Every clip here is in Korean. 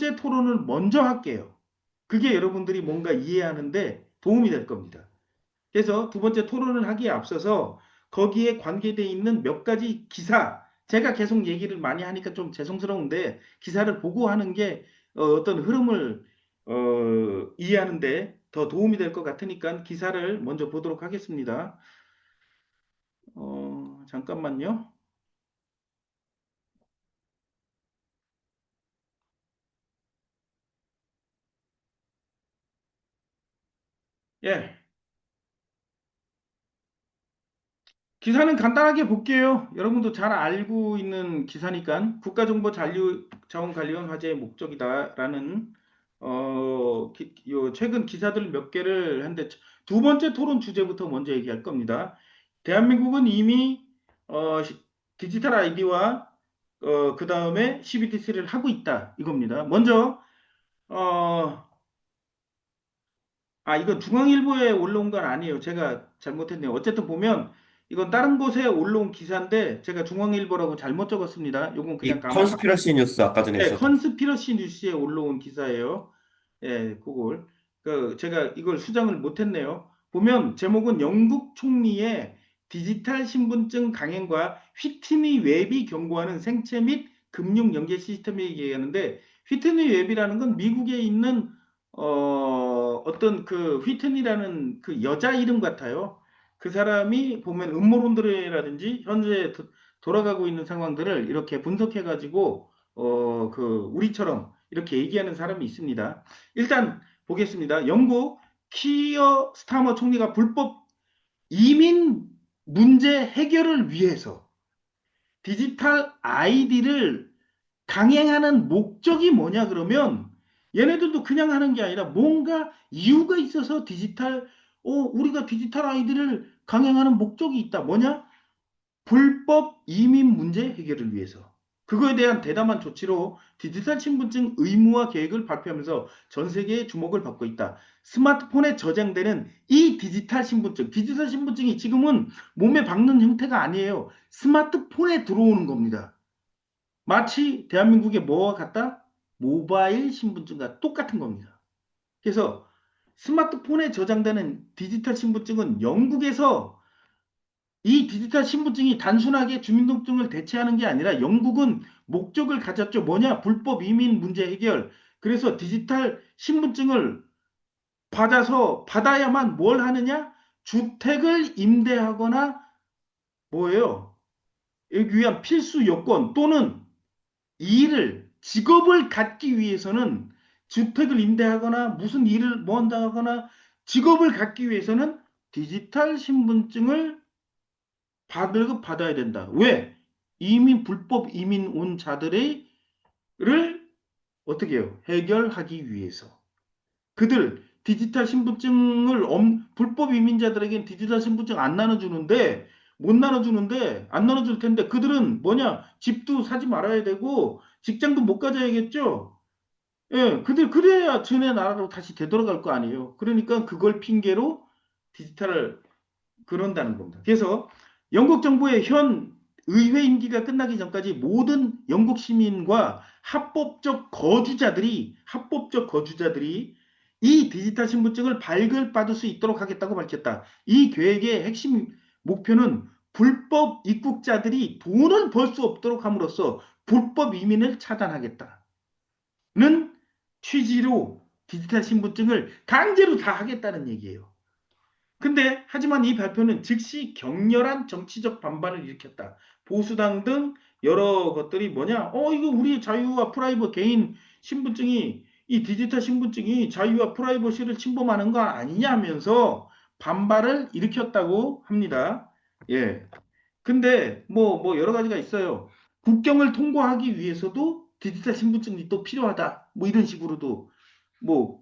번째 토론을 먼저 할게요. 그게 여러분들이 뭔가 이해하는데 도움이 될 겁니다. 그래서 두 번째 토론을 하기에 앞서서 거기에 관계되어 있는 몇 가지 기사, 제가 계속 얘기를 많이 하니까 좀 죄송스러운데 기사를 보고 하는 게 떤 흐름을 이해하는데 더 도움이 될 것 같으니까 기사를 먼저 보도록 하겠습니다. 잠깐만요. 예, 기사는 간단하게 볼게요. 여러분도 잘 알고 있는 기사니까 국가정보자원관리원 화제의 목적이다라는 최근 기사들 몇 개를 한데 두 번째 토론 주제부터 먼저 얘기할 겁니다. 대한민국은 이미 디지털 아이디와 그 다음에 CBDC를 하고 있다 이겁니다. 먼저 어, 이건 중앙일보에 올라온 건 아니에요. 제가 잘못했네요. 어쨌든 보면 이건 다른 곳에 올라온 기사인데 제가 중앙일보라고 잘못 적었습니다. 요건 그냥 이 가만. 컨스피러시 뉴스 아까 전에 네, 있었던. 컨스피러시 뉴스에 올라온 기사예요. 예, 그걸. 제가 이걸 수정을 못했네요. 보면 제목은 영국 총리의 디지털 신분증 강행과 휘트니 웹이 경고하는 생체 및 금융 연계 시스템을 얘기하는데 휘트니 웹이라는 건 미국에 있는 어떤 그 휘트니라는 그 여자 이름 같아요. 그 사람이 보면 음모론들이라든지 현재 돌아가고 있는 상황들을 이렇게 분석해가지고 우리처럼 이렇게 얘기하는 사람이 있습니다. 일단 보겠습니다. 영국 키어 스타머 총리가 불법 이민 문제 해결을 위해서 디지털 아이디를 강행하는 목적이 뭐냐 그러면 얘네들도 그냥 하는 게 아니라 뭔가 이유가 있어서 우리가 디지털 아이디를 강행하는 목적이 있다. 뭐냐? 불법 이민 문제 해결을 위해서 그거에 대한 대담한 조치로 디지털 신분증 의무화 계획을 발표하면서 전 세계의 주목을 받고 있다. 스마트폰에 저장되는 이 디지털 신분증이 지금은 몸에 박는 형태가 아니에요. 스마트폰에 들어오는 겁니다. 마치 대한민국의 뭐와 같다? 모바일 신분증과 똑같은 겁니다. 그래서 스마트폰에 저장되는 디지털 신분증은 영국에서 이 디지털 신분증이 단순하게 주민등록증을 대체하는 게 아니라 영국은 목적을 가졌죠. 뭐냐? 불법 이민 문제 해결. 그래서 디지털 신분증을 받아야만 뭘 하느냐? 주택을 임대하거나 뭐예요? 여기 위한 필수 요건 또는 직업을 갖기 위해서는 주택을 임대하거나 무슨 일을 뭐 한다거나 직업을 갖기 위해서는 디지털 신분증을 받아야 된다. 왜? 불법 이민 온 자들을 어떻게 해요? 해결하기 위해서. 디지털 신분증을 불법 이민자들에겐 디지털 신분증 못 나눠주는데 안 나눠줄 텐데 그들은 뭐냐? 집도 사지 말아야 되고 직장도 못 가져야겠죠. 예, 그래야 쟤네 나라로 다시 되돌아갈 거 아니에요. 그러니까 그걸 핑계로 디지털을 그런다는 겁니다. 그래서 영국 정부의 현 의회 임기가 끝나기 전까지 모든 영국 시민과 합법적 거주자들이 이 디지털 신분증을 발급받을 수 있도록 하겠다고 밝혔다. 이 계획의 핵심 목표는 불법 입국자들이 돈을 벌 수 없도록 함으로써 불법 이민을 차단하겠다는 취지로 디지털 신분증을 강제로 다 하겠다는 얘기예요. 하지만 이 발표는 즉시 격렬한 정치적 반발을 일으켰다. 보수당 등 여러 것들이 뭐냐? 이거 우리 자유와 개인 신분증이, 이 디지털 신분증이 자유와 프라이버시를 침범하는 거 아니냐면서 반발을 일으켰다고 합니다. 예. 여러 가지가 있어요. 국경을 통과하기 위해서도 디지털 신분증이 또 필요하다. 뭐 이런 식으로도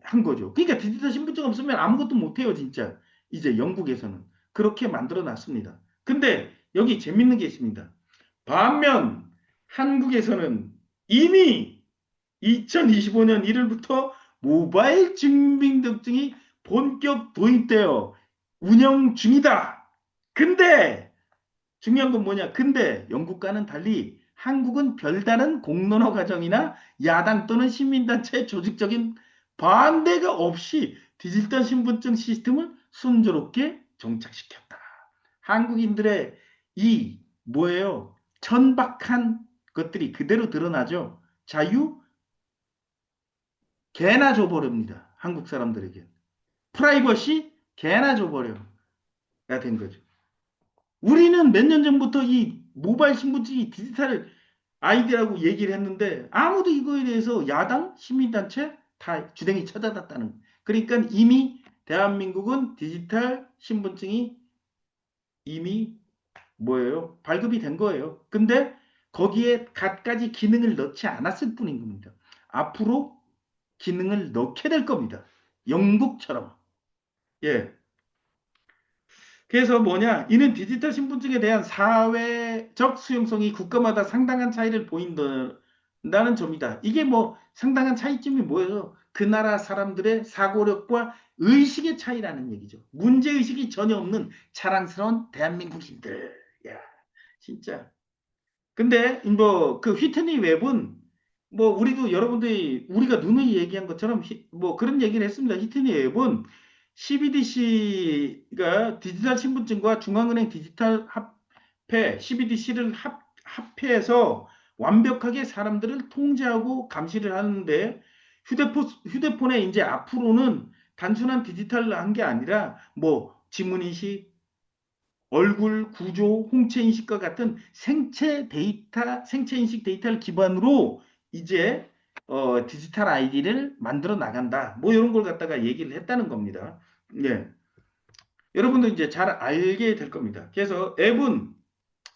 한 거죠. 그러니까 디지털 신분증 없으면 아무것도 못 해요, 진짜. 이제 영국에서는. 그렇게 만들어 놨습니다. 근데 여기 재밌는 게 있습니다. 반면 한국에서는 이미 2025년 1월부터 모바일 주민등록증이 본격 도입되어 운영 중이다. 근데 중요한 건 뭐냐? 근데 영국과는 달리 한국은 별다른 공론화 과정이나 야당 또는 시민단체의 조직적인 반대가 없이 디지털 신분증 시스템을 순조롭게 정착시켰다. 한국인들의 이 뭐예요? 천박한 것들이 그대로 드러나죠. 자유 개나 줘버립니다. 한국 사람들에게. 프라이버시 개나 줘버려가 된 거죠. 우리는 몇 년 전부터 이 모바일 신분증이 디지털 아이디라고 얘기를 했는데 아무도 이거에 대해서 야당, 시민단체 다 주댕이 쳐닫았다는 거예요. 그러니까 이미 대한민국은 디지털 신분증이 이미 뭐예요? 발급이 된 거예요. 근데 거기에 갖가지 기능을 넣지 않았을 뿐인 겁니다. 앞으로 기능을 넣게 될 겁니다. 영국처럼. 예. 그래서 뭐냐? 이는 디지털 신분증에 대한 사회적 수용성이 국가마다 상당한 차이를 보인다는 점이다. 이게 뭐 상당한 차이점이 뭐예요? 그 나라 사람들의 사고력과 의식의 차이라는 얘기죠. 문제의식이 전혀 없는 자랑스러운 대한민국인들. 야, 진짜. 근데 뭐 그 휘트니 웹은 뭐 우리도 여러분들이 우리가 누누이 얘기한 것처럼 뭐 그런 얘기를 했습니다. 휘트니 웹은 CBDC가 디지털 신분증과 중앙은행 디지털 합해 CBDC를 합해서 완벽하게 사람들을 통제하고 감시를 하는데 휴대폰에 이제 앞으로는 단순한 디지털한 게 아니라 뭐 지문인식, 얼굴 구조, 홍채 인식과 같은 생체 인식 데이터를 기반으로 이제 디지털 아이디를 만들어 나간다. 뭐 이런 걸 갖다가 얘기를 했다는 겁니다. 예. 여러분도 이제 잘 알게 될 겁니다. 그래서 앱은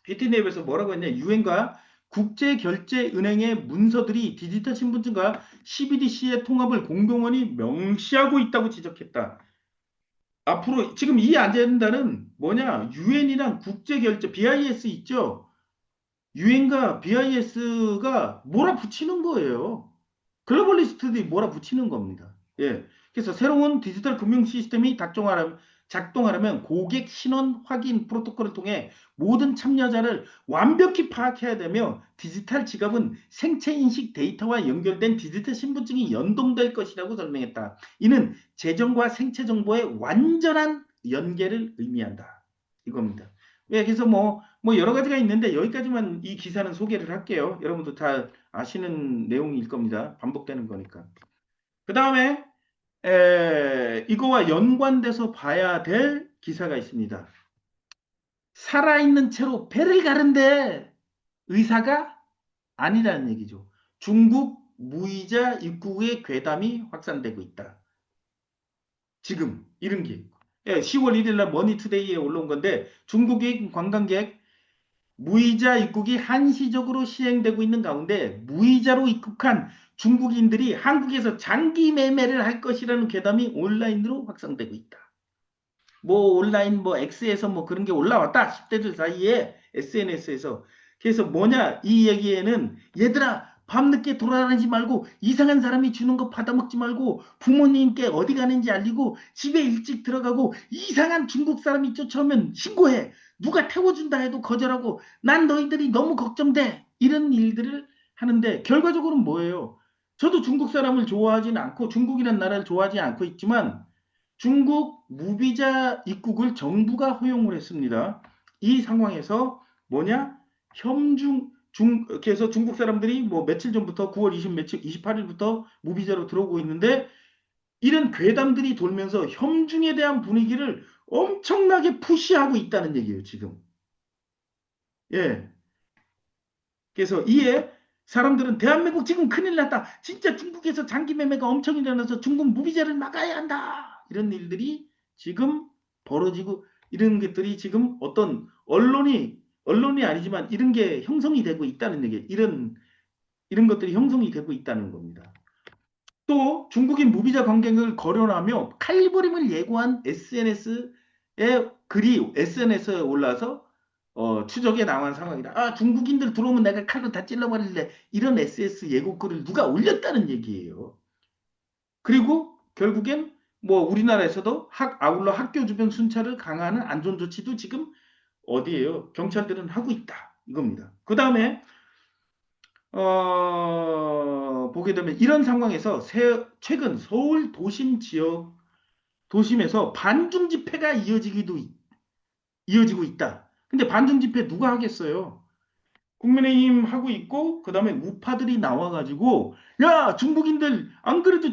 BTN앱에서 뭐라고 했냐? 유엔과 국제결제은행의 문서들이 디지털 신분증과 CBDC의 통합을 공동원이 명시하고 있다고 지적했다. 앞으로 지금 이 아젠다는 뭐냐? 유엔이랑 국제결제 BIS 있죠? 유엔과 BIS가 몰아붙이는 거예요. 글로벌리스트들이 몰아붙이는 겁니다. 예. 그래서 새로운 디지털 금융 시스템이 작동하려면 고객 신원 확인 프로토콜을 통해 모든 참여자를 완벽히 파악해야 되며 디지털 지갑은 생체 인식 데이터와 연결된 디지털 신분증이 연동될 것이라고 설명했다. 이는 재정과 생체 정보의 완전한 연계를 의미한다. 이겁니다. 예, 그래서 뭐 여러 가지가 있는데 여기까지만 이 기사는 소개를 할게요. 여러분도 다 아시는 내용일 겁니다. 반복되는 거니까. 그 다음에 이거와 연관돼서 봐야 될 기사가 있습니다. 살아있는 채로 배를 가른데 의사가 아니라는 얘기죠. 중국 무이자 입국의 괴담이 확산되고 있다. 지금 이런 게 10월 1일 날 머니투데이에 올라온 건데 중국인 관광객 무이자 입국이 한시적으로 시행되고 있는 가운데 무이자로 입국한 중국인들이 한국에서 장기 매매를 할 것이라는 괴담이 온라인으로 확산되고 있다. 뭐 온라인 뭐 X에서 뭐 그런 게 올라왔다. 10대들 사이에 SNS에서. 그래서 뭐냐 이 얘기에는 얘들아 밤늦게 돌아다니지 말고 이상한 사람이 주는 거 받아먹지 말고 부모님께 어디 가는지 알리고 집에 일찍 들어가고 이상한 중국 사람이 쫓아오면 신고해. 누가 태워준다 해도 거절하고 난 너희들이 너무 걱정돼. 이런 일들을 하는데 결과적으로는 뭐예요? 저도 중국 사람을 좋아하지는 않고 중국이라는 나라를 좋아하지 않고 있지만 중국 무비자 입국을 정부가 허용을 했습니다. 이 상황에서 뭐냐? 그래서 중국 사람들이 뭐 며칠 전부터 9월 28일부터 무비자로 들어오고 있는데 이런 괴담들이 돌면서 현중에 대한 분위기를 엄청나게 푸시하고 있다는 얘기예요, 지금. 예. 그래서 이에 사람들은 대한민국 지금 큰일 났다. 진짜 중국에서 장기 매매가 엄청 일어나서 중국 무비자를 막아야 한다. 이런 일들이 지금 벌어지고 이런 것들이 지금 어떤 언론이 아니지만 이런 게 형성이 되고 있다는 얘기. 이런 것들이 형성이 되고 있다는 겁니다. 또 중국인 무비자 관객을 거론하며 칼부림을 예고한 SNS의 글이 SNS에 올라서 추적에 나온 상황이다. 아, 중국인들 들어오면 내가 칼로 다 찔러버릴래. 이런 SS 예고글을 누가 올렸다는 얘기예요. 그리고 결국엔 뭐 우리나라에서도 아울러 학교 주변 순찰을 강화하는 안전 조치도 지금 어디에요? 경찰들은 하고 있다. 이겁니다. 그 다음에 보게 되면 이런 상황에서 최근 서울 도심 지역 도심에서 반중 집회가 이어지고 있다. 근데 반중 집회 누가 하겠어요? 국민의힘 하고 있고 그다음에 우파들이 나와가지고 야 중국인들 안 그래도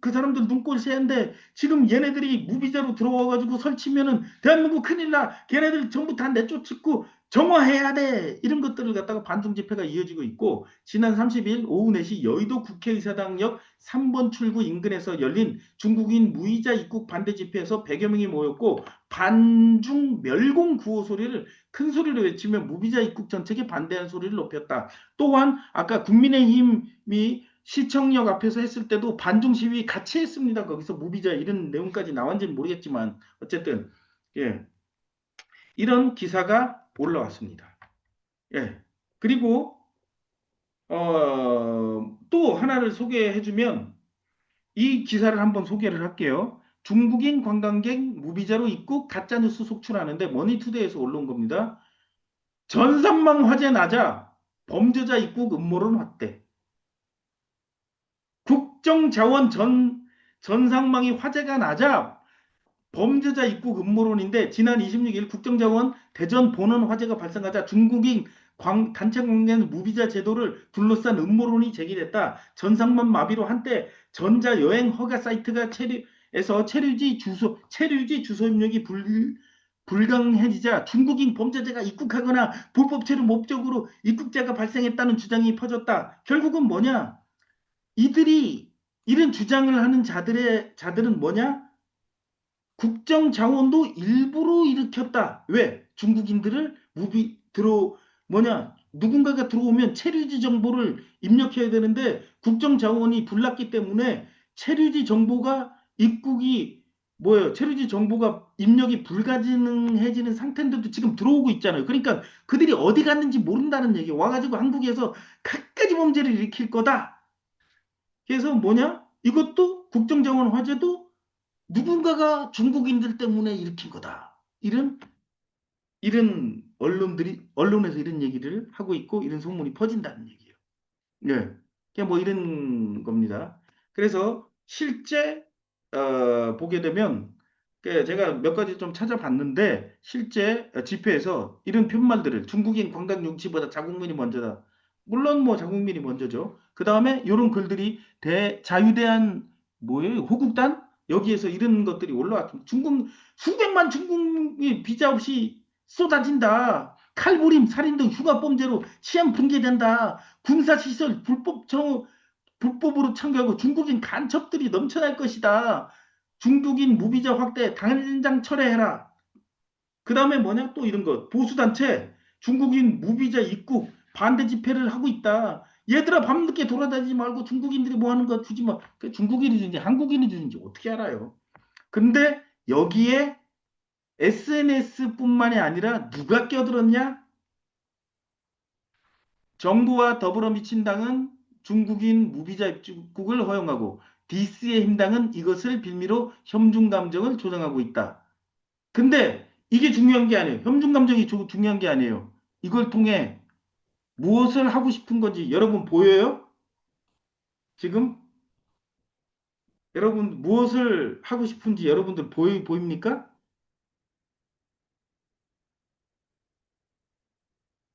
그 사람들 눈꼴 새는데 지금 얘네들이 무비자로 들어와가지고 설치면은 대한민국 큰일 나 걔네들 전부 다 내쫓고 정화해야 돼 이런 것들을 갖다가 반중 집회가 이어지고 있고 지난 30일 오후 4시 여의도 국회의사당역 3번 출구 인근에서 열린 중국인 무이자 입국 반대 집회에서 100여 명이 모였고 반중 멸공 구호 소리를 큰 소리로 외치며 무비자 입국 정책에 반대하는 소리를 높였다. 또한 아까 국민의힘이 시청역 앞에서 했을 때도 반중 시위 같이 했습니다. 거기서 무비자 이런 내용까지 나왔는지는 모르겠지만 어쨌든 예, 이런 기사가 올라왔습니다. 예. 그리고 또 하나를 소개해주면 이 기사를 한번 소개를 할게요. 중국인 관광객 무비자로 입국 가짜뉴스 속출하는데 머니투데이에서 올라온 겁니다. 전산망 화재 나자 범죄자 입국 음모론 확대. 국정자원 전상망이 화재가 나자 범죄자 입국 음모론인데 지난 26일 국정자원 대전 본원 화재가 발생하자 중국인 단체 관광 무비자 제도를 둘러싼 음모론이 제기됐다. 전상만 마비로 한때 전자여행 허가 사이트가 체류지 주소 입력이 불가능해지자 중국인 범죄자가 입국하거나 불법 체류 목적으로 입국자가 발생했다는 주장이 퍼졌다. 결국은 뭐냐? 이들이 이런 주장을 하는 자들은 뭐냐? 국정 자원도 일부러 일으켰다. 왜? 중국인들을 누군가가 들어오면 체류지 정보를 입력해야 되는데 국정 자원이 불났기 때문에 체류지 정보가 입국이 뭐예요? 체류지 정보가 입력이 불가능해지는 상태인데도 지금 들어오고 있잖아요. 그러니까 그들이 어디 갔는지 모른다는 얘기. 와가지고 한국에서 갖가지 범죄를 일으킬 거다. 그래서 뭐냐? 이것도 국정자원 화재도 누군가가 중국인들 때문에 일으킨 거다. 이런 언론에서 이런 얘기를 하고 있고 이런 소문이 퍼진다는 얘기예요. 예. 그냥 뭐 이런 겁니다. 그래서 실제 보게 되면 제가 몇 가지 좀 찾아봤는데 실제 집회에서 이런 편말들을 중국인 관광 용치보다 자국민이 먼저다. 물론 뭐 자국민이 먼저죠. 그 다음에 이런 글들이 자유대한 뭐예요? 호국단 여기에서 이런 것들이 올라왔습니다. 수백만 중국이 비자 없이 쏟아진다. 칼부림, 살인 등 휴가범죄로 치안 붕괴된다. 군사시설 불법으로 참가하고 중국인 간첩들이 넘쳐날 것이다. 중국인 무비자 확대 당장 철회해라. 그 다음에 뭐냐 또 이런 것. 보수단체 중국인 무비자 입국 반대 집회를 하고 있다. 얘들아 밤늦게 돌아다니지 말고 중국인들이 뭐 하는 거 주지 마. 그 중국인이 주는지 한국인이 주는지 어떻게 알아요? 근데 여기에 SNS뿐만이 아니라 누가 껴들었냐? 정부와 더불어민주당은 중국인 무비자 입국을 허용하고 디스의 힘당은 이것을 빌미로 혐중 감정을 조장하고 있다. 근데 이게 중요한 게 아니에요. 혐중 감정이 중요한 게 아니에요. 이걸 통해 무엇을 하고 싶은 건지 여러분 보여요? 지금 여러분 무엇을 하고 싶은지 여러분들 보입니까?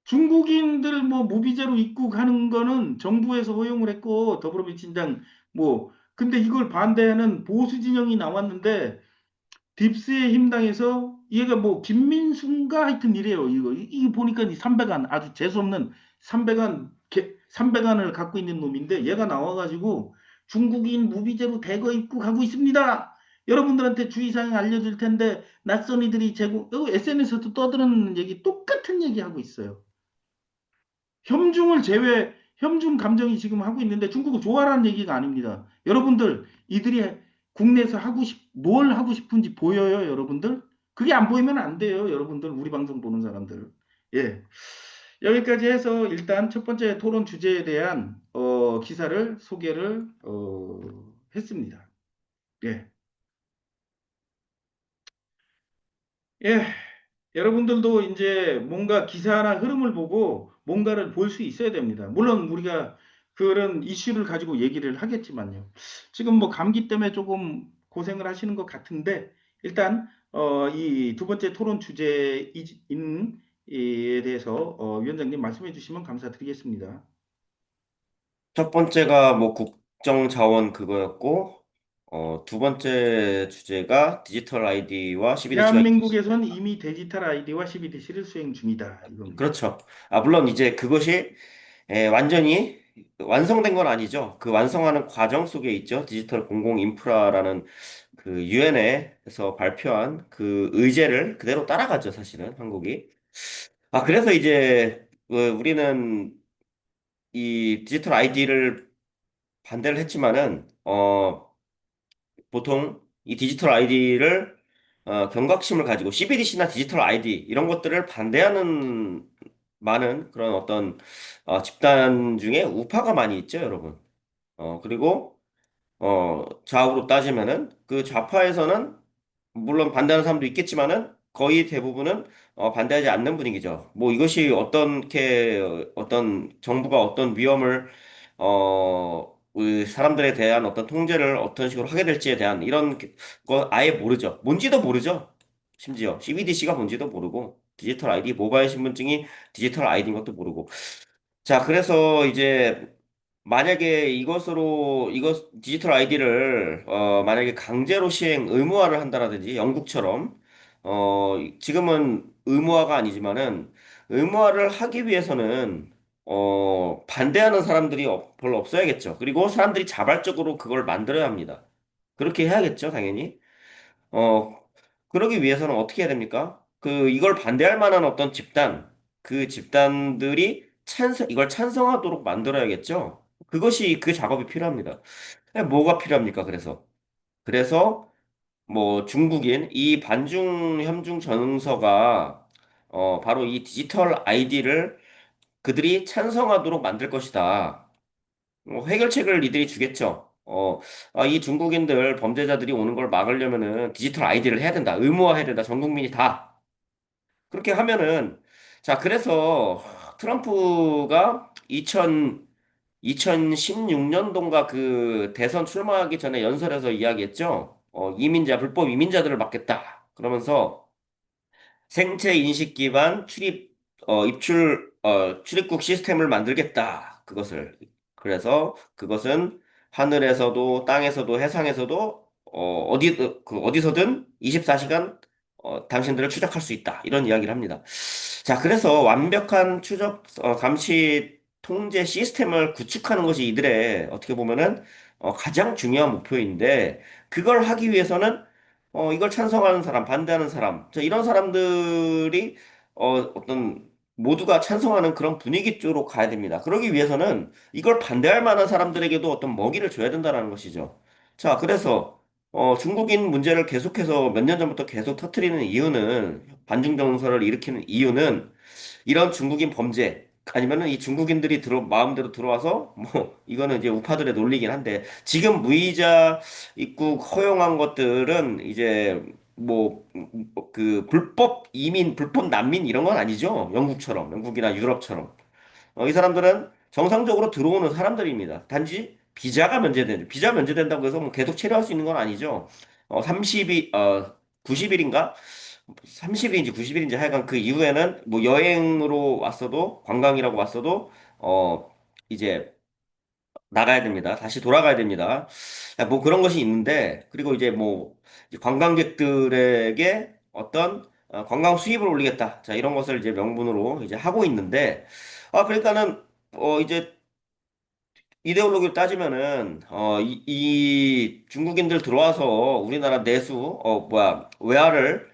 중국인들 뭐 무비자로 입국하는 거는 정부에서 허용을 했고 더불어민주당 뭐 근데 이걸 반대하는 보수 진영이 나왔는데 딥스의 힘당에서 얘가 뭐 김민순가 하여튼 이래요. 이거 보니까 이 삼백안 아주 재수없는 삼백안을 갖고 있는 놈인데 얘가 나와가지고 중국인 무비자로 대거 입국하고 있습니다. 여러분들한테 주의사항 알려줄 텐데 낯선 이들이 SNS에서도 떠드는 얘기 똑같은 얘기 하고 있어요. 혐중 감정이 지금 하고 있는데 중국을 좋아하라는 얘기가 아닙니다. 여러분들, 이들이 국내에서 뭘 하고 싶은지 보여요, 여러분들? 그게 안 보이면 안 돼요, 여러분들. 우리 방송 보는 사람들. 예. 여기까지 해서 일단 첫 번째 토론 주제에 대한 기사를 소개를 했습니다. 예. 예. 여러분들도 이제 뭔가 기사나 흐름을 보고 뭔가를 볼 수 있어야 됩니다. 물론 우리가 그런 이슈를 가지고 얘기를 하겠지만요. 지금 뭐 감기 때문에 조금 고생을 하시는 것 같은데 일단 이 두 번째 토론 주제인 에 대해서 위원장님 말씀해 주시면 감사드리겠습니다. 첫 번째가 뭐 국정자원 그거였고, 두 번째 주제가 디지털 아이디와 CBDC가. 대한민국에선 이미 디지털 아이디와 CBDC를 수행 중이다 이겁니다. 그렇죠. 물론 이제 그것이 완전히 완성된 건 아니죠. 그 완성하는 과정 속에 있죠. 디지털 공공 인프라라는 그 유엔에서 발표한 그 의제를 그대로 따라가죠, 사실은 한국이. 그래서 이제 우리는 이 디지털 아이디를 반대를 했지만은 보통 이 디지털 아이디를 경각심을 가지고 CBDC나 디지털 아이디 이런 것들을 반대하는 많은 그런 어떤 집단 중에 우파가 많이 있죠, 여러분. 그리고 좌우로 따지면은 그 좌파에서는 물론 반대하는 사람도 있겠지만은 거의 대부분은 반대하지 않는 분위기죠. 뭐 이것이 어떻게 어떤 정부가 어떤 위험을 우리 사람들에 대한 어떤 통제를 어떤 식으로 하게 될지에 대한 이런 거 아예 모르죠. 뭔지도 모르죠. 심지어 CBDC가 뭔지도 모르고 디지털 아이디 모바일 신분증이 디지털 아이디인 것도 모르고. 자, 그래서 이제 만약에 이것 디지털 아이디를 만약에 강제로 시행 의무화를 한다라든지 영국처럼 지금은 의무화가 아니지만은 의무화를 하기 위해서는 반대하는 사람들이 별로 없어야겠죠. 그리고 사람들이 자발적으로 그걸 만들어야 합니다. 그렇게 해야겠죠, 당연히. 어, 그러기 위해서는 어떻게 해야 됩니까? 이걸 반대할 만한 어떤 집단, 그 집단들이 이걸 찬성하도록 만들어야겠죠? 그것이 그 작업이 필요합니다. 뭐가 필요합니까? 그래서, 뭐, 중국인, 이 반중 현중 전응서가, 바로 이 디지털 아이디를 그들이 찬성하도록 만들 것이다. 해결책을 이들이 주겠죠. 이 중국인들 범죄자들이 오는 걸 막으려면은 디지털 아이디를 해야 된다. 의무화해야 된다. 전 국민이 다. 그렇게 하면은 자, 그래서 트럼프가 2016년도인가 그 대선 출마하기 전에 연설에서 이야기했죠. 불법 이민자들을 막겠다. 그러면서 생체 인식 기반 출입국 시스템을 만들겠다. 그래서 그것은 하늘에서도 땅에서도 해상에서도 어디서든 24시간 당신들을 추적할 수 있다. 이런 이야기를 합니다. 자, 그래서 완벽한 감시 통제 시스템을 구축하는 것이 이들의 어떻게 보면은 가장 중요한 목표인데 그걸 하기 위해서는 이걸 찬성하는 사람, 반대하는 사람, 이런 사람들이 어떤 모두가 찬성하는 그런 분위기 쪽으로 가야 됩니다. 그러기 위해서는 이걸 반대할 만한 사람들에게도 어떤 먹이를 줘야 된다는 것이죠. 자, 그래서 중국인 문제를 계속해서 몇 년 전부터 계속 터뜨리는 이유는 반중 정서를 일으키는 이유는 이런 중국인 범죄 아니면은 이 중국인들이 마음대로 들어와서 뭐 이거는 이제 우파들의 논리긴 한데 지금 무이자 입국 허용한 것들은 이제 뭐 그 불법 이민, 불법 난민 이런 건 아니죠. 영국이나 유럽처럼. 이 사람들은 정상적으로 들어오는 사람들입니다. 단지 비자 면제된다고 해서 뭐 계속 체류할 수 있는 건 아니죠. 90일인가? 30일인지 90일인지 하여간 그 이후에는 뭐 여행으로 왔어도 관광이라고 왔어도 이제 나가야 됩니다. 다시 돌아가야 됩니다. 뭐 그런 것이 있는데 그리고 이제 뭐 이제 관광객들에게 어떤 관광 수입을 올리겠다. 자, 이런 것을 이제 명분으로 이제 하고 있는데 그러니까는 이제 이데올로기를 따지면은 이 중국인들 들어와서 우리나라 외화를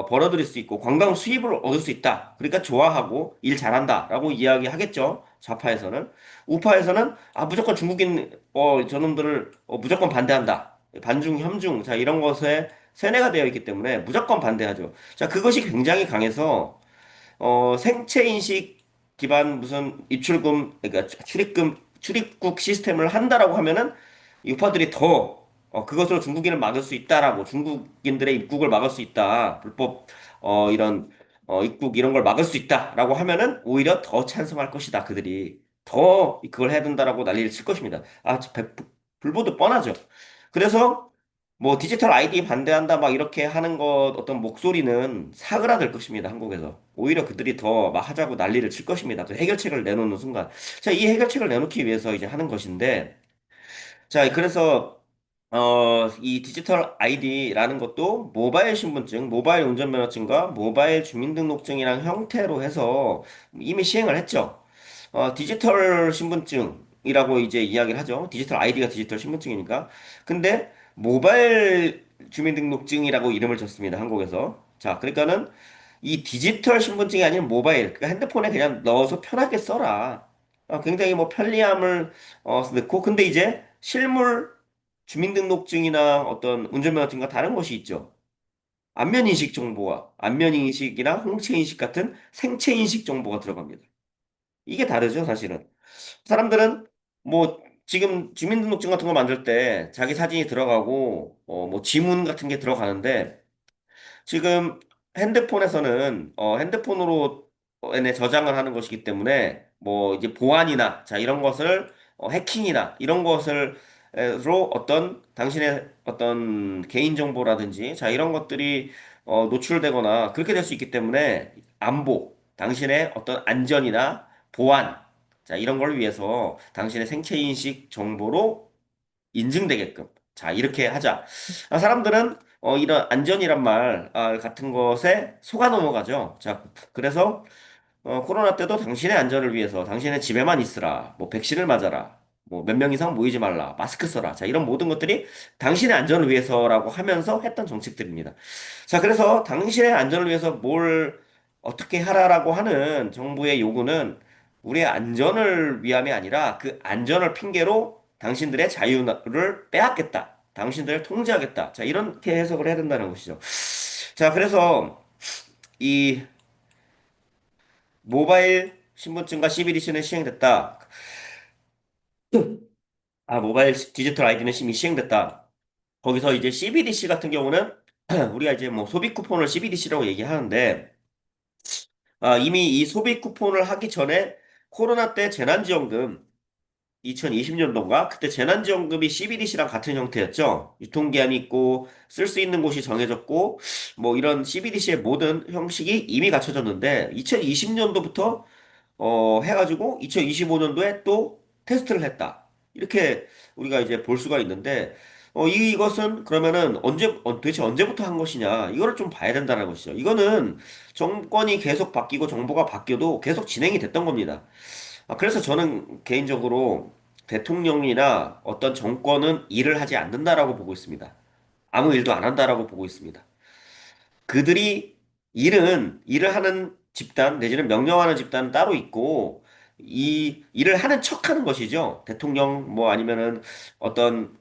벌어들일 수 있고 관광 수입을 얻을 수 있다. 그러니까 좋아하고 일 잘한다라고 이야기하겠죠. 좌파에서는. 우파에서는 무조건 중국인 저놈들을 무조건 반대한다. 반중 협중 자 이런 것에 세뇌가 되어 있기 때문에 무조건 반대하죠. 자, 그것이 굉장히 강해서 생체 인식 기반 무슨 그러니까 출입국 시스템을 한다라고 하면은 유파들이 더 그것으로 중국인을 막을 수 있다라고 중국인들의 입국을 막을 수 있다. 불법 이런 입국 이런 걸 막을 수 있다라고 하면은 오히려 더 찬성할 것이다. 그들이 더 그걸 해야 된다라고 난리를 칠 것입니다. 불보듯 뻔하죠. 그래서 뭐 디지털 아이디 반대한다 막 이렇게 하는 것 어떤 목소리는 사그라들 것입니다. 한국에서 오히려 그들이 더 막 하자고 난리를 칠 것입니다. 그 해결책을 내놓는 순간, 자, 이 해결책을 내놓기 위해서 이제 하는 것인데. 자, 그래서 이 디지털 아이디라는 것도 모바일 신분증, 모바일 운전면허증과 모바일 주민등록증이랑 형태로 해서 이미 시행을 했죠. 디지털 신분증이라고 이제 이야기를 하죠. 디지털 아이디가 디지털 신분증이니까. 근데 모바일 주민등록증이라고 이름을 줬습니다. 한국에서. 자, 그러니까는 이 디지털 신분증이 아닌 모바일, 그러니까 핸드폰에 그냥 넣어서 편하게 써라. 굉장히 뭐 편리함을 넣고, 근데 이제 실물 주민등록증이나 어떤 운전면허증과 다른 것이 있죠. 안면인식 정보와 안면인식이나 홍채인식 같은 생체인식 정보가 들어갑니다. 이게 다르죠, 사실은. 사람들은 뭐 지금 주민등록증 같은 거 만들 때 자기 사진이 들어가고 뭐 지문 같은 게 들어가는데 지금 핸드폰에서는 핸드폰으로 에 저장을 하는 것이기 때문에 뭐 이제 보안이나 자 이런 것을 해킹이나 이런 것을 로 어떤 당신의 어떤 개인 정보라든지 자 이런 것들이 노출되거나 그렇게 될 수 있기 때문에 안보, 당신의 어떤 안전이나 보안 자 이런 걸 위해서 당신의 생체 인식 정보로 인증되게끔. 자, 이렇게 하자. 사람들은 이런 안전이란 말 같은 것에 속아 넘어가죠. 자, 그래서 코로나 때도 당신의 안전을 위해서 당신의 집에만 있으라. 뭐 백신을 맞아라. 뭐 몇 명 이상 모이지 말라. 마스크 써라. 자, 이런 모든 것들이 당신의 안전을 위해서라고 하면서 했던 정책들입니다. 자, 그래서 당신의 안전을 위해서 뭘 어떻게 하라라고 하는 정부의 요구는 우리의 안전을 위함이 아니라 그 안전을 핑계로 당신들의 자유를 빼앗겠다. 당신들을 통제하겠다. 자, 이렇게 해석을 해야 된다는 것이죠. 자, 그래서 이 모바일 신분증과 CBDC는 시행됐다. 모바일 디지털 아이디는 이미 시행됐다. 거기서 이제 CBDC 같은 경우는 우리가 이제 뭐 소비 쿠폰을 CBDC라고 얘기하는데 이미 이 소비 쿠폰을 하기 전에 코로나 때 재난지원금 2020년도인가? 그때 재난지원금이 CBDC랑 같은 형태였죠. 유통기한이 있고 쓸 수 있는 곳이 정해졌고 뭐 이런 CBDC의 모든 형식이 이미 갖춰졌는데 2020년도부터 해가지고 2025년도에 또 테스트를 했다. 이렇게 우리가 이제 볼 수가 있는데, 이것은 그러면은 도대체 언제부터 한 것이냐, 이거를 좀 봐야 된다는 것이죠. 이거는 정권이 계속 바뀌고 정보가 바뀌어도 계속 진행이 됐던 겁니다. 그래서 저는 개인적으로 대통령이나 어떤 정권은 일을 하지 않는다라고 보고 있습니다. 아무 일도 안 한다라고 보고 있습니다. 그들이 일을 하는 집단 내지는 명령하는 집단은 따로 있고 이 일을 하는 척하는 것이죠. 대통령 뭐 아니면은 어떤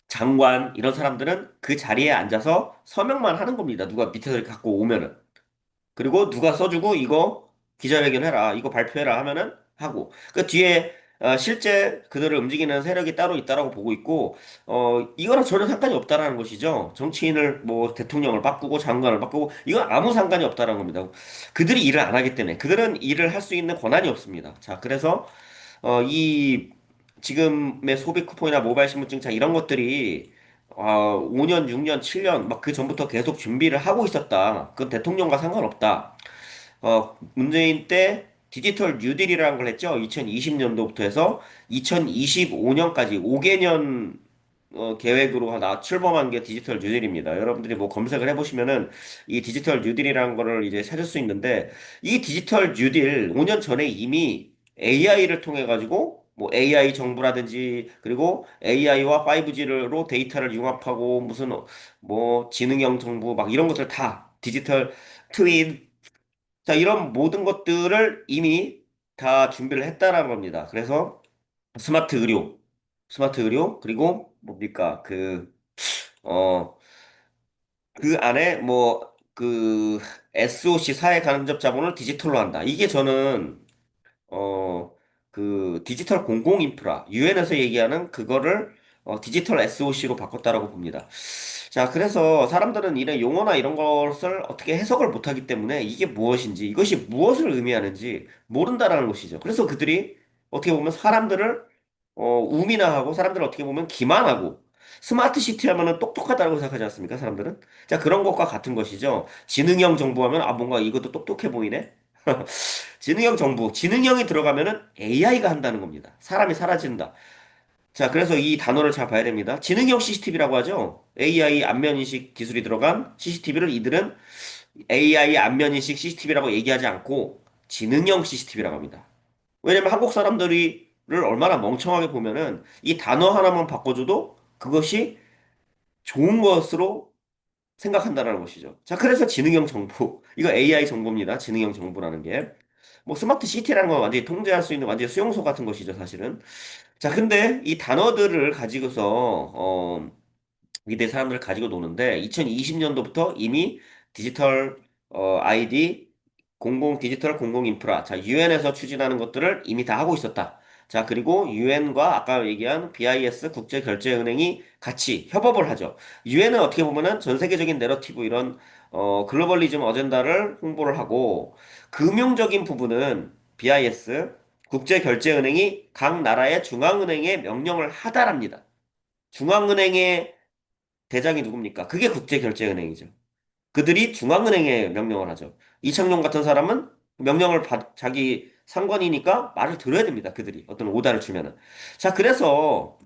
장관 이런 사람들은 그 자리에 앉아서 서명만 하는 겁니다. 누가 밑에서 이렇게 갖고 오면은. 그리고 누가 써주고 이거 기자회견 해라, 이거 발표해라 하면은 하고 그 뒤에 실제 그들을 움직이는 세력이 따로 있다라고 보고 있고 이거랑 전혀 상관이 없다라는 것이죠. 정치인을 뭐 대통령을 바꾸고 장관을 바꾸고 이건 아무 상관이 없다라는 겁니다. 그들이 일을 안 하기 때문에 그들은 일을 할 수 있는 권한이 없습니다. 자, 그래서 이 지금의 소비 쿠폰이나 모바일 신분증 자 이런 것들이 5년, 6년, 7년 막 그 전부터 계속 준비를 하고 있었다. 그건 대통령과 상관없다. 문재인 때 디지털 뉴딜이라는 걸 했죠. 2020년도부터 해서 2025년까지 5개년 계획으로 출범한 게 디지털 뉴딜입니다. 여러분들이 뭐 검색을 해보시면은 이 디지털 뉴딜이라는 거를 이제 찾을 수 있는데 이 디지털 뉴딜 5년 전에 이미 AI를 통해 가지고 뭐 AI 정부라든지 그리고 AI와 5G로 데이터를 융합하고 무슨 뭐 지능형 정부 막 이런 것들 다 디지털 트윈 자, 이런 모든 것들을 이미 다 준비를 했다라는 겁니다. 그래서 스마트 의료, 스마트 의료, 그리고 뭡니까? 어, 그 안에 뭐, SOC 사회 간접 자본을 디지털로 한다. 이게 저는, 디지털 공공 인프라, 유엔에서 얘기하는 그거를 디지털 SOC로 바꿨다라고 봅니다. 자, 그래서 사람들은 이런 용어나 이런 것을 어떻게 해석을 못하기 때문에 이게 무엇인지, 이것이 무엇을 의미하는지 모른다라는 것이죠. 그래서 그들이 어떻게 보면 사람들을 우민화하고 사람들을 어떻게 보면 기만하고 스마트 시티 하면은 똑똑하다고 생각하지 않습니까? 사람들은. 자, 그런 것과 같은 것이죠. 지능형 정부 하면 아, 뭔가 이것도 똑똑해 보이네. 지능형 정부, 지능형이 들어가면은 AI가 한다는 겁니다. 사람이 사라진다. 자, 그래서 이 단어를 잘 봐야 됩니다. 지능형 CCTV라고 하죠. AI 안면인식 기술이 들어간 CCTV를 이들은 AI 안면인식 CCTV라고 얘기하지 않고 지능형 CCTV라고 합니다. 왜냐면 한국 사람들이 를 얼마나 멍청하게 보면은 이 단어 하나만 바꿔줘도 그것이 좋은 것으로 생각한다는 것이죠. 자, 그래서 지능형 정보. 이거 AI 정보입니다. 지능형 정보라는 게. 뭐 스마트 시티라는 건 완전히 통제할 수 있는 완전히 수용소 같은 것이죠, 사실은. 자, 근데 이 단어들을 가지고서 미대 사람들을 가지고 노는데 2020년도부터 이미 디지털 아이디 공공 디지털 공공 인프라 자 유엔에서 추진하는 것들을 이미 다 하고 있었다. 자 그리고 유엔과 아까 얘기한 BIS 국제결제은행이 같이 협업을 하죠. 유엔은 어떻게 보면은 전 세계적인 내러티브 이런 글로벌리즘 어젠다를 홍보를 하고 금융적인 부분은 BIS 국제결제은행이 각 나라의 중앙은행에 명령을 하다랍니다. 중앙은행의 대장이 누굽니까? 그게 국제결제은행이죠. 그들이 중앙은행에 명령을 하죠. 이창용 같은 사람은 명령을 자기 상관이니까 말을 들어야 됩니다. 그들이 어떤 오다를 주면은. 자, 그래서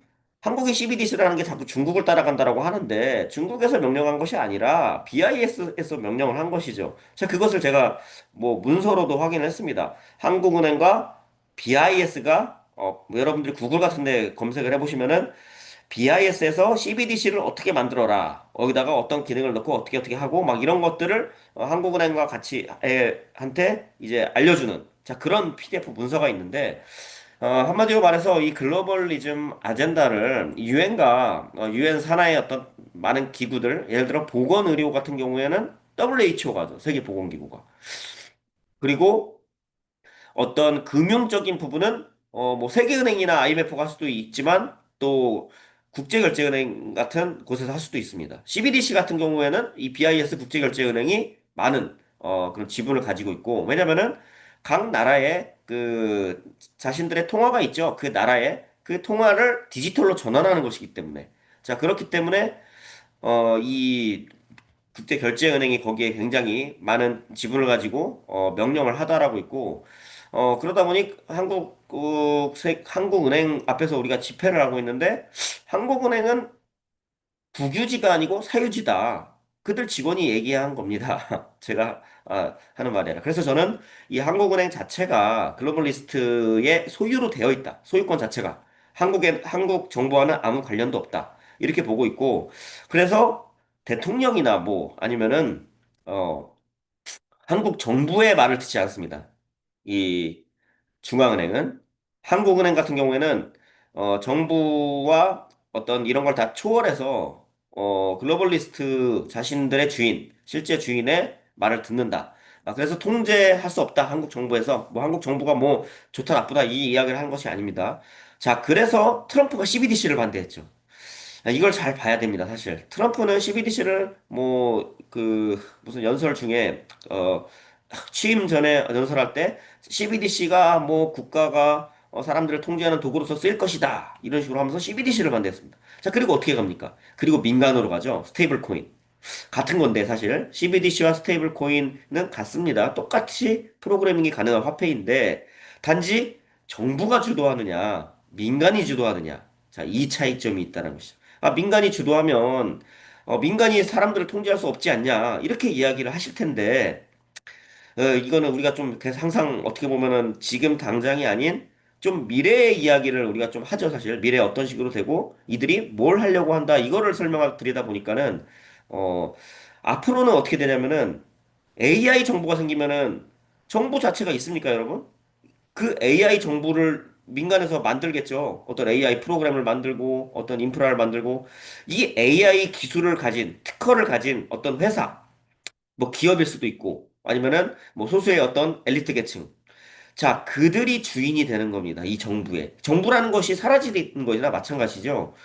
한국이 CBDC라는 게 자꾸 중국을 따라간다라고 하는데 중국에서 명령한 것이 아니라 BIS에서 명령을 한 것이죠. 자, 그것을 제가 뭐 문서로도 확인했습니다. 한국은행과 BIS가 여러분들이 구글 같은 데 검색을 해보시면은 BIS에서 CBDC를 어떻게 만들어라. 거기다가 어떤 기능을 넣고 어떻게 하고 막 이런 것들을 한국은행과 같이 한테 이제 알려주는 자 그런 PDF 문서가 있는데 한마디로 말해서 이 글로벌리즘 아젠다를 유엔과 유엔 산하의 어떤 많은 기구들 예를 들어 보건의료 같은 경우에는 WHO가 죠 세계보건기구가 그리고 어떤 금융적인 부분은 뭐 세계은행이나 IMF가 할 수도 있지만 또 국제결제은행 같은 곳에서 할 수도 있습니다. CBDC 같은 경우에는 이 BIS 국제결제은행이 많은 그런 지분을 가지고 있고 왜냐면은 각 나라의 그 자신들의 통화가 있죠. 그 나라의 그 통화를 디지털로 전환하는 것이기 때문에 자 그렇기 때문에 이 국제결제은행이 거기에 굉장히 많은 지분을 가지고 명령을 하다라고 있고 그러다 보니 한국은행 앞에서 우리가 집회를 하고 있는데 한국은행은 국유지가 아니고 사유지다. 그들 직원이 얘기한 겁니다. 제가 하는 말이라. 그래서 저는 이 한국은행 자체가 글로벌리스트의 소유로 되어 있다. 소유권 자체가 한국 정부와는 아무 관련도 없다. 이렇게 보고 있고 그래서 대통령이나 뭐 아니면은 어 한국 정부의 말을 듣지 않습니다. 이 중앙은행은 한국은행 같은 경우에는 정부와 어떤 이런 걸 다 초월해서 글로벌리스트 자신들의 주인, 실제 주인의 말을 듣는다. 그래서 통제할 수 없다. 한국 정부에서 뭐 한국 정부가 뭐 좋다 나쁘다 이 이야기를 한 것이 아닙니다. 자, 그래서 트럼프가 CBDC를 반대했죠. 이걸 잘 봐야 됩니다, 사실. 트럼프는 CBDC를 뭐 그 무슨 연설 중에 취임 전에 연설할 때 CBDC가 뭐 국가가 사람들을 통제하는 도구로서 쓰일 것이다. 이런 식으로 하면서 CBDC를 반대했습니다. 자, 그리고 어떻게 갑니까? 그리고 민간으로 가죠. 스테이블 코인. 같은 건데 사실 CBDC와 스테이블 코인은 같습니다. 똑같이 프로그래밍이 가능한 화폐인데 단지 정부가 주도하느냐, 민간이 주도하느냐. 자, 이 차이점이 있다는 것이죠. 아, 민간이 주도하면 민간이 사람들을 통제할 수 없지 않냐. 이렇게 이야기를 하실 텐데 이거는 우리가 좀 계속 항상 어떻게 보면은 지금 당장이 아닌 좀 미래의 이야기를 우리가 좀 하죠, 사실. 미래에 어떤 식으로 되고 이들이 뭘 하려고 한다. 이거를 설명을 드리다 보니까는 어, 앞으로는 어떻게 되냐면은 AI 정보가 생기면은 정보 자체가 있습니까, 여러분? 그 AI 정보를 민간에서 만들겠죠. 어떤 AI 프로그램을 만들고 어떤 인프라를 만들고 이 AI 기술을 가진 특허를 가진 어떤 회사 뭐 기업일 수도 있고 아니면은 뭐 소수의 어떤 엘리트 계층. 자, 그들이 주인이 되는 겁니다. 이 정부에. 정부라는 것이 사라지는 것이나 마찬가지죠.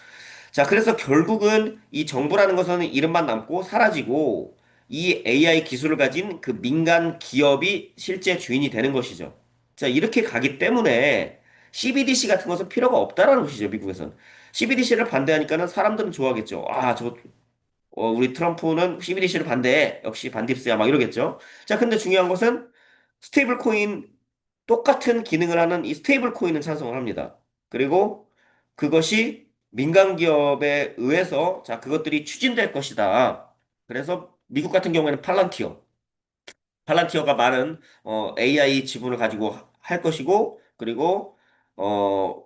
자, 그래서 결국은 이 정부라는 것은 이름만 남고 사라지고 이 AI 기술을 가진 그 민간 기업이 실제 주인이 되는 것이죠. 자, 이렇게 가기 때문에 CBDC 같은 것은 필요가 없다라는 것이죠, 미국에서는. CBDC를 반대하니까는 사람들은 좋아하겠죠. 아, 우리 트럼프는 CBDC를 반대해. 역시 반딥스야. 막 이러겠죠. 자, 근데 중요한 것은 스테이블 코인 똑같은 기능을 하는 이 스테이블 코인은 찬성을 합니다. 그리고 그것이 민간 기업에 의해서 자, 그것들이 추진될 것이다. 그래서 미국 같은 경우에는 팔란티어가 많은 AI 지분을 가지고 할 것이고 어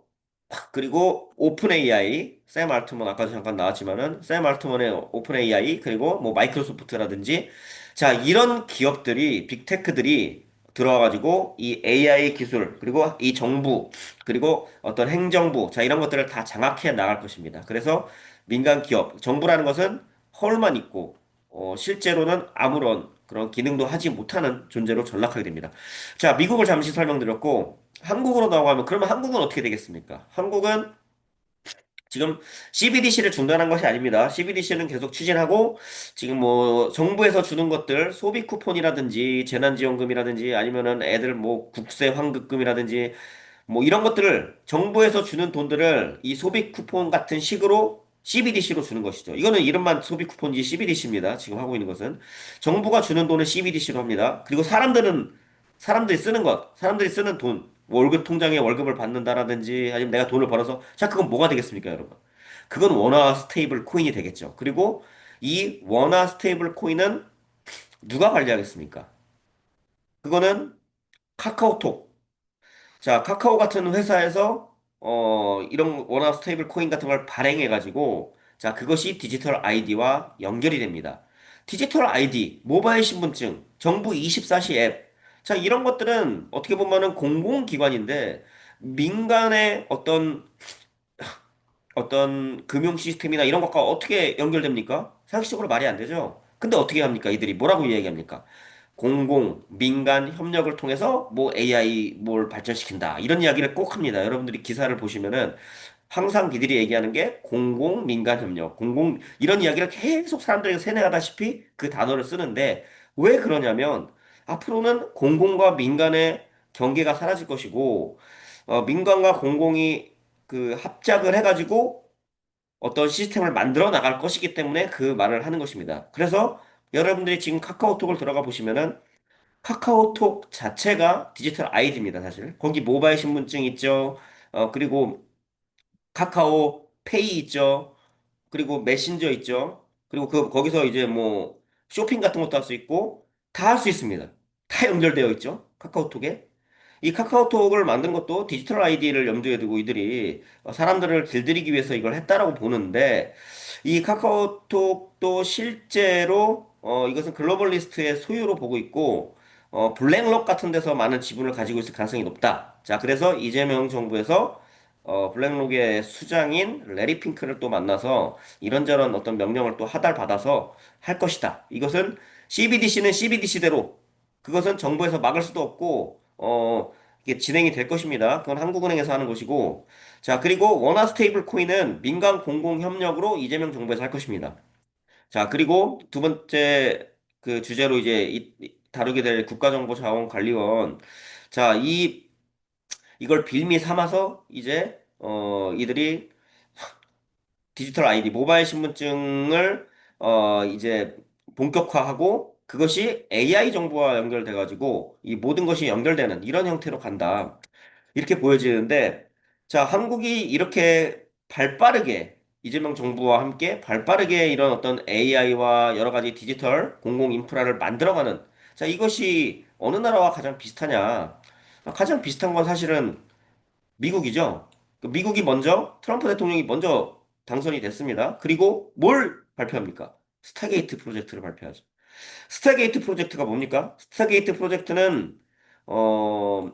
그리고 오픈 AI 샘 알트먼 아까도 잠깐 나왔지만은 샘 알트먼의 오픈 AI 그리고 뭐 마이크로소프트라든지 자 이런 기업들이 빅테크들이 들어와가지고 이 AI 기술 그리고 이 정부 그리고 어떤 행정부 자 이런 것들을 다 장악해 나갈 것입니다. 그래서 민간 기업 정부라는 것은 헐만 있고 실제로는 아무런 그런 기능도 하지 못하는 존재로 전락하게 됩니다. 자, 미국을 잠시 설명드렸고, 한국으로 나오면, 그러면 한국은 어떻게 되겠습니까? 한국은 지금 CBDC를 중단한 것이 아닙니다. CBDC는 계속 추진하고, 지금 뭐, 정부에서 주는 것들, 소비 쿠폰이라든지, 재난지원금이라든지, 아니면은 애들 뭐, 국세 환급금이라든지, 뭐 이런 것들을 정부에서 주는 돈들을 이 소비 쿠폰 같은 식으로 CBDC로 주는 것이죠. 이거는 이름만 소비 쿠폰이지 CBDC입니다. 지금 하고 있는 것은. 정부가 주는 돈을 CBDC로 합니다. 그리고 사람들이 쓰는 것, 사람들이 쓰는 돈, 뭐 월급 통장에 월급을 받는다라든지 아니면 내가 돈을 벌어서 자, 그건 뭐가 되겠습니까, 여러분? 그건 원화 스테이블 코인이 되겠죠. 그리고 이 원화 스테이블 코인은 누가 관리하겠습니까? 그거는 카카오톡, 자, 카카오 같은 회사에서 이런 원화 스테이블 코인 같은 걸 발행해 가지고 자, 그것이 디지털 아이디와 연결이 됩니다. 디지털 아이디, 모바일 신분증, 정부 24시 앱. 자, 이런 것들은 어떻게 보면은 공공기관인데 민간의 어떤 금융 시스템이나 이런 것과 어떻게 연결됩니까? 상식적으로 말이 안 되죠. 근데 어떻게 합니까? 이들이 뭐라고 이야기합니까? 공공, 민간 협력을 통해서 뭐 AI 뭘 발전시킨다. 이런 이야기를 꼭 합니다. 여러분들이 기사를 보시면은 항상 이들이 얘기하는 게 공공, 민간 협력, 이런 이야기를 계속 사람들에게 세뇌하다시피 그 단어를 쓰는데 왜 그러냐면 앞으로는 공공과 민간의 경계가 사라질 것이고 민간과 공공이 그 합작을 해가지고 어떤 시스템을 만들어 나갈 것이기 때문에 그 말을 하는 것입니다. 그래서 여러분들이 지금 카카오톡을 들어가 보시면은 카카오톡 자체가 디지털 아이디입니다, 사실. 거기 모바일 신분증 있죠. 그리고 카카오 페이 있죠. 그리고 메신저 있죠. 그리고 거기서 이제 뭐 쇼핑 같은 것도 할 수 있고 다 할 수 있습니다. 다 연결되어 있죠. 카카오톡에. 이 카카오톡을 만든 것도 디지털 아이디를 염두에 두고 이들이 사람들을 길들이기 위해서 이걸 했다라고 보는데 이 카카오톡도 실제로 이것은 글로벌리스트의 소유로 보고 있고 블랙록 같은 데서 많은 지분을 가지고 있을 가능성이 높다. 자, 그래서 이재명 정부에서 블랙록의 수장인 레리 핑크를 또 만나서 이런저런 어떤 명령을 또 하달받아서 할 것이다. 이것은 CBDC는 CBDC대로 그것은 정부에서 막을 수도 없고 이게 진행이 될 것입니다. 그건 한국은행에서 하는 것이고 자 그리고 원화 스테이블 코인은 민간 공공 협력으로 이재명 정부에서 할 것입니다. 자 그리고 두 번째 그 주제로 이제 다루게 될 국가정보자원관리원 자 이걸 빌미 삼아서 이제 이들이 디지털 아이디, 모바일 신분증을 이제 본격화하고 그것이 AI 정보와 연결돼가지고 이 모든 것이 연결되는 이런 형태로 간다. 이렇게 보여지는데, 자, 한국이 이렇게 발빠르게 이재명 정부와 함께 발빠르게 이런 어떤 AI와 여러 가지 디지털 공공 인프라를 만들어가는 자, 이것이 어느 나라와 가장 비슷하냐? 가장 비슷한 건 사실은 미국이죠. 그 미국이 먼저 트럼프 대통령이 먼저 당선이 됐습니다. 그리고 뭘 발표합니까? 스타게이트 프로젝트를 발표하죠. 스타게이트 프로젝트가 뭡니까? 스타게이트 프로젝트는 어,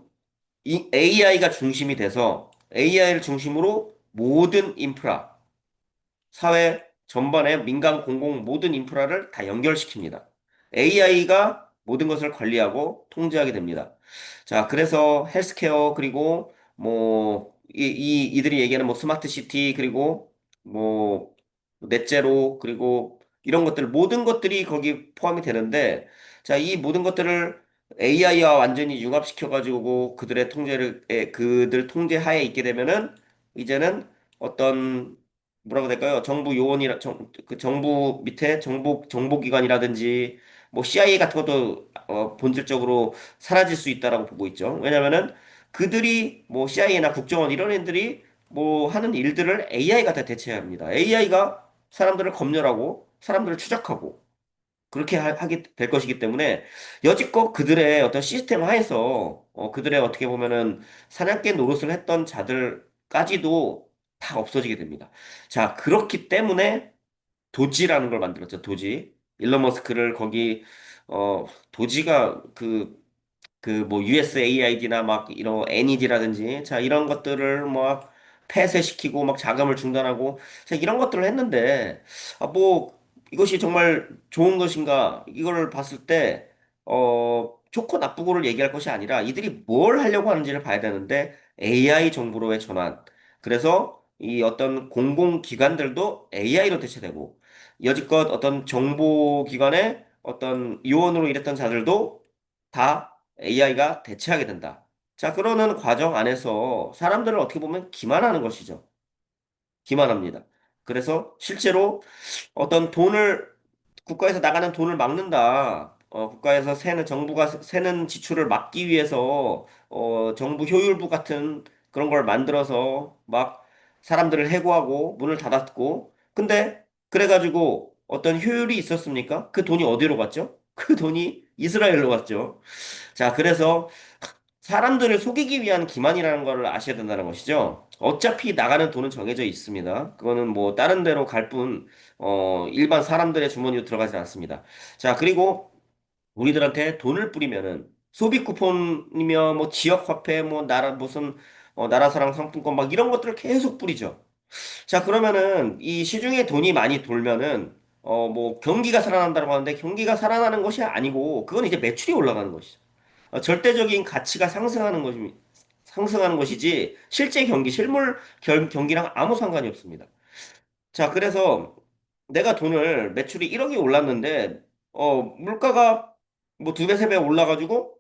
이 AI가 중심이 돼서 AI를 중심으로 모든 인프라, 사회 전반의 민간 공공 모든 인프라를 다 연결시킵니다. AI가 모든 것을 관리하고 통제하게 됩니다. 자, 그래서 헬스케어 그리고 뭐 이들이 얘기하는 뭐 스마트 시티 그리고 뭐 넷제로 그리고 이런 것들 모든 것들이 거기 포함이 되는데 자, 이 모든 것들을 AI와 완전히 융합시켜 가지고 그들의 그들 통제 하에 있게 되면은 이제는 어떤 뭐라고 될까요? 정부 요원이라 그 정부 밑에 정보기관이라든지 뭐 CIA 같은 것도 본질적으로 사라질 수 있다라고 보고 있죠. 왜냐면은 그들이 뭐 CIA나 국정원 이런 애들이 뭐 하는 일들을 AI가 다 대체해야 합니다. AI가 사람들을 검열하고 사람들을 추적하고 그렇게 하게 될 것이기 때문에 여지껏 그들의 어떤 시스템 하에서 그들의 어떻게 보면은 사냥개 노릇을 했던 자들까지도 다 없어지게 됩니다. 자, 그렇기 때문에 도지라는 걸 만들었죠. 도지. 일론 머스크를 거기 도지가 뭐 USAID나 막 이런 NED라든지 자 이런 것들을 막 폐쇄시키고 막 자금을 중단하고 자 이런 것들을 했는데 뭐 이것이 정말 좋은 것인가 이거를 봤을 때 좋고 나쁘고를 얘기할 것이 아니라 이들이 뭘 하려고 하는지를 봐야 되는데 AI 정보로의 전환 그래서 이 어떤 공공기관들도 AI로 대체되고 여지껏 어떤 정보기관의 어떤 요원으로 일했던 자들도 다 AI가 대체하게 된다. 자, 그러는 과정 안에서 사람들을 어떻게 보면 기만하는 것이죠. 기만합니다. 그래서 실제로 어떤 국가에서 나가는 돈을 막는다. 국가에서 정부가 세는 지출을 막기 위해서, 정부 효율부 같은 그런 걸 만들어서 막 사람들을 해고하고 문을 닫았고, 근데 그래가지고 어떤 효율이 있었습니까? 그 돈이 어디로 갔죠? 그 돈이 이스라엘로 갔죠. 자, 그래서 사람들을 속이기 위한 기만이라는 걸 아셔야 된다는 것이죠. 어차피 나가는 돈은 정해져 있습니다. 그거는 뭐 다른 데로 갈 뿐, 일반 사람들의 주머니로 들어가지 않습니다. 자, 그리고 우리들한테 돈을 뿌리면은 소비 쿠폰이며 뭐 지역 화폐 뭐 무슨 나라사랑 상품권 막 이런 것들을 계속 뿌리죠. 자, 그러면은 이 시중에 돈이 많이 돌면은 뭐 경기가 살아난다고 하는데 경기가 살아나는 것이 아니고 그건 이제 매출이 올라가는 것이죠. 절대적인 가치가 상승하는 것이지 실제 실물 경기랑 아무 상관이 없습니다. 자, 그래서 내가 매출이 1억이 올랐는데 물가가 뭐 두 배, 세 배 올라가지고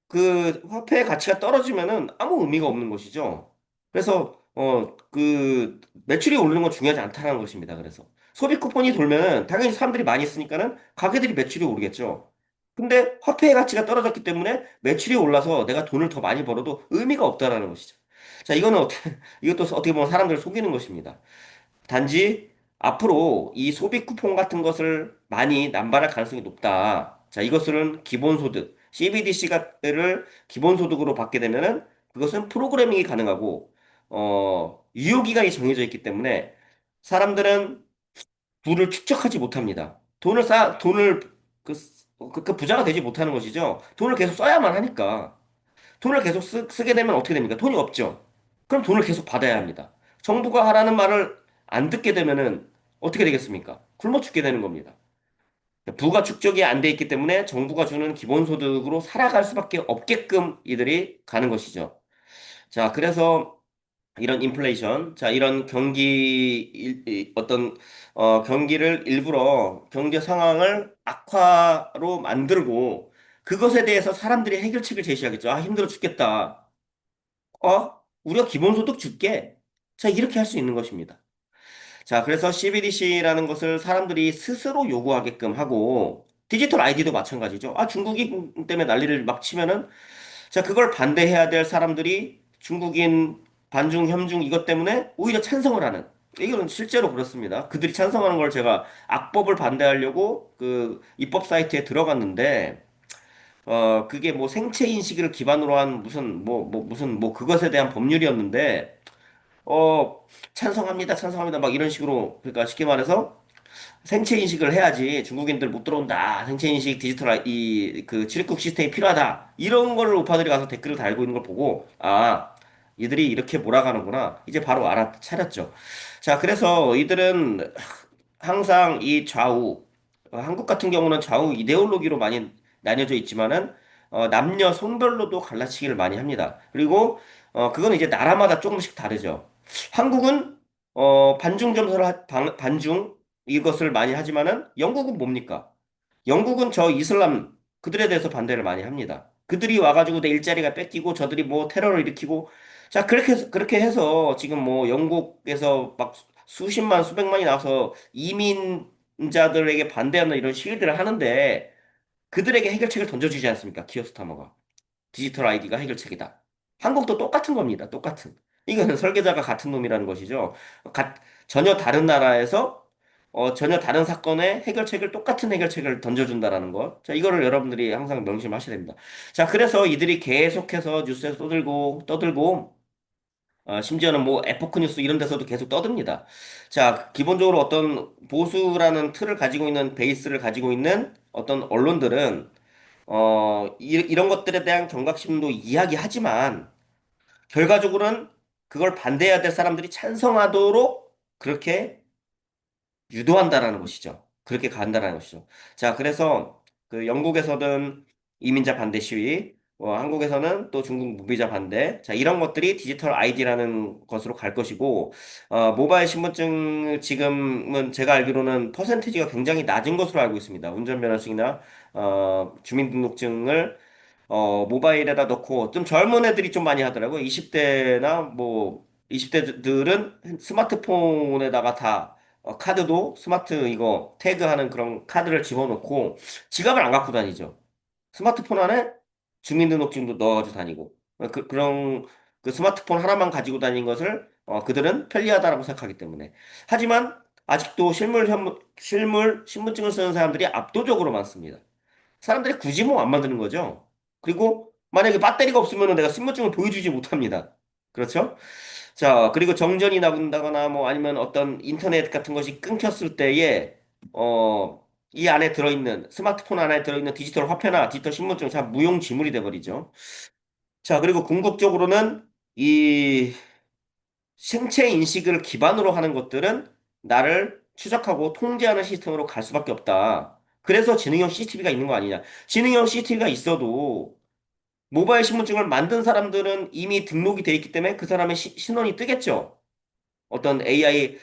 그 화폐의 가치가 떨어지면은 아무 의미가 없는 것이죠. 그래서 그 매출이 오르는 건 중요하지 않다는 것입니다. 그래서 소비 쿠폰이 돌면은 당연히 사람들이 많이 쓰니까는 가게들이 매출이 오르겠죠. 근데 화폐의 가치가 떨어졌기 때문에 매출이 올라서 내가 돈을 더 많이 벌어도 의미가 없다라는 것이죠. 자, 이것도 어떻게 보면 사람들을 속이는 것입니다. 단지 앞으로 이 소비 쿠폰 같은 것을 많이 남발할 가능성이 높다. 자, 이것은 기본소득, CBDC를 기본소득으로 받게 되면은 그것은 프로그래밍이 가능하고, 유효기간이 정해져 있기 때문에 사람들은 부를 축적하지 못합니다. 그 부자가 되지 못하는 것이죠. 돈을 계속 써야만 하니까. 돈을 계속 쓰게 되면 어떻게 됩니까? 돈이 없죠. 그럼 돈을 계속 받아야 합니다. 정부가 하라는 말을 안 듣게 되면은 어떻게 되겠습니까? 굶어 죽게 되는 겁니다. 부가 축적이 안 돼 있기 때문에 정부가 주는 기본소득으로 살아갈 수밖에 없게끔 이들이 가는 것이죠. 자, 그래서 이런 인플레이션, 자, 이런 경기를 일부러 경제 상황을 악화로 만들고 그것에 대해서 사람들이 해결책을 제시하겠죠. 아, 힘들어 죽겠다. 우리가 기본소득 줄게. 자, 이렇게 할 수 있는 것입니다. 자, 그래서 CBDC라는 것을 사람들이 스스로 요구하게끔 하고, 디지털 아이디도 마찬가지죠. 아, 중국인 때문에 난리를 막 치면은, 자, 그걸 반대해야 될 사람들이 중국인 반중, 협중 이것 때문에 오히려 찬성을 하는. 이건 실제로 그렇습니다. 그들이 찬성하는 걸 제가 악법을 반대하려고 그 입법 사이트에 들어갔는데, 그게 뭐 생체 인식을 기반으로 한 무슨 뭐 그것에 대한 법률이었는데, 어, 찬성합니다. 막 이런 식으로, 그러니까 쉽게 말해서 생체 인식을 해야지 중국인들 못 들어온다. 생체 인식 그 출입국 시스템이 필요하다. 이런 거를 우파들이 가서 댓글을 달고 있는 걸 보고, 아, 이들이 이렇게 몰아가는구나. 이제 바로 알아차렸죠. 자, 그래서 이들은 항상 이 한국 같은 경우는 좌우 이데올로기로 많이 나뉘어져 있지만은, 남녀 성별로도 갈라치기를 많이 합니다. 그리고, 그건 이제 나라마다 조금씩 다르죠. 한국은 반중 점수를, 반중 이것을 많이 하지만은 영국은 뭡니까? 영국은 저 이슬람 그들에 대해서 반대를 많이 합니다. 그들이 와가지고 내 일자리가 뺏기고 저들이 뭐 테러를 일으키고 자 그렇게 해서 지금 뭐 영국에서 막 수십만 수백만이 나와서 이민자들에게 반대하는 이런 시위들을 하는데 그들에게 해결책을 던져주지 않습니까? 키어스타머가. 디지털 아이디가 해결책이다. 한국도 똑같은 겁니다. 똑같은. 이거는 설계자가 같은 놈이라는 것이죠. 가- 전혀 다른 나라에서 전혀 다른 사건의 해결책을 똑같은 해결책을 던져준다라는 것. 자, 이거를 여러분들이 항상 명심하셔야 됩니다. 자, 그래서 이들이 계속해서 뉴스에서 떠들고 심지어는 뭐 에포크 뉴스 이런 데서도 계속 떠듭니다. 자, 기본적으로 어떤 보수라는 틀을 가지고 있는 베이스를 가지고 있는 어떤 언론들은 이런 것들에 대한 경각심도 이야기하지만, 결과적으로는 그걸 반대해야 될 사람들이 찬성하도록 그렇게 유도한다라는 것이죠. 그렇게 간다라는 것이죠. 자, 그래서 그 영국에서든 이민자 반대 시위, 한국에서는 또 중국 무비자 반대, 자, 이런 것들이 디지털 아이디라는 것으로 갈 것이고, 모바일 신분증 지금은 제가 알기로는 퍼센티지가 굉장히 낮은 것으로 알고 있습니다. 운전면허증이나, 주민등록증을 모바일에다 넣고 좀 젊은 애들이 좀 많이 하더라고요. 20대나 뭐 20대들은 스마트폰에다가 다 카드도 스마트 이거 태그하는 그런 카드를 집어넣고 지갑을 안 갖고 다니죠. 스마트폰 안에 주민등록증도 넣어가지고 다니고 그런 그 스마트폰 하나만 가지고 다니는 것을 그들은 편리하다라고 생각하기 때문에 하지만 아직도 실물 신분증을 쓰는 사람들이 압도적으로 많습니다. 사람들이 굳이 뭐 안 만드는 거죠. 그리고 만약에 배터리가 없으면 내가 신분증을 보여주지 못합니다. 그렇죠? 자, 그리고 정전이 나간다거나 뭐 아니면 어떤 인터넷 같은 것이 끊겼을 때에 이 안에 들어있는 스마트폰 안에 들어있는 디지털 화폐나 디지털 신분증 다 무용지물이 돼버리죠. 자, 그리고 궁극적으로는 이 생체 인식을 기반으로 하는 것들은 나를 추적하고 통제하는 시스템으로 갈 수밖에 없다. 그래서 지능형 CCTV가 있는 거 아니냐. 지능형 CCTV가 있어도 모바일 신분증을 만든 사람들은 이미 등록이 돼 있기 때문에 그 사람의 신원이 뜨겠죠. 어떤 AI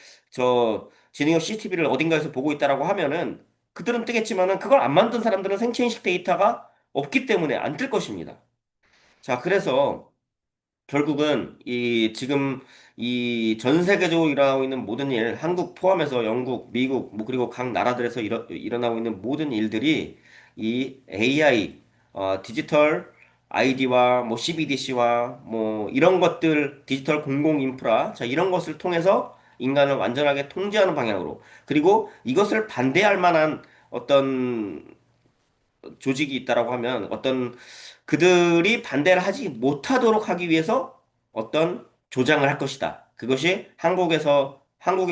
지능형 CCTV를 어딘가에서 보고 있다라고 하면은 그들은 뜨겠지만은 그걸 안 만든 사람들은 생체 인식 데이터가 없기 때문에 안 뜰 것입니다. 자, 그래서 결국은 이 지금 이 전 세계적으로 일어나고 있는 모든 일, 한국 포함해서 영국, 미국, 뭐 그리고 각 나라들에서 일어나고 있는 모든 일들이 이 AI, 디지털 아이디와 뭐 CBDC와 뭐 이런 것들, 디지털 공공 인프라, 자 이런 것을 통해서 인간을 완전하게 통제하는 방향으로 그리고 이것을 반대할 만한 어떤 조직이 있다라고 하면 어떤 그들이 반대를 하지 못하도록 하기 위해서 어떤 조장을 할 것이다. 그것이 한국의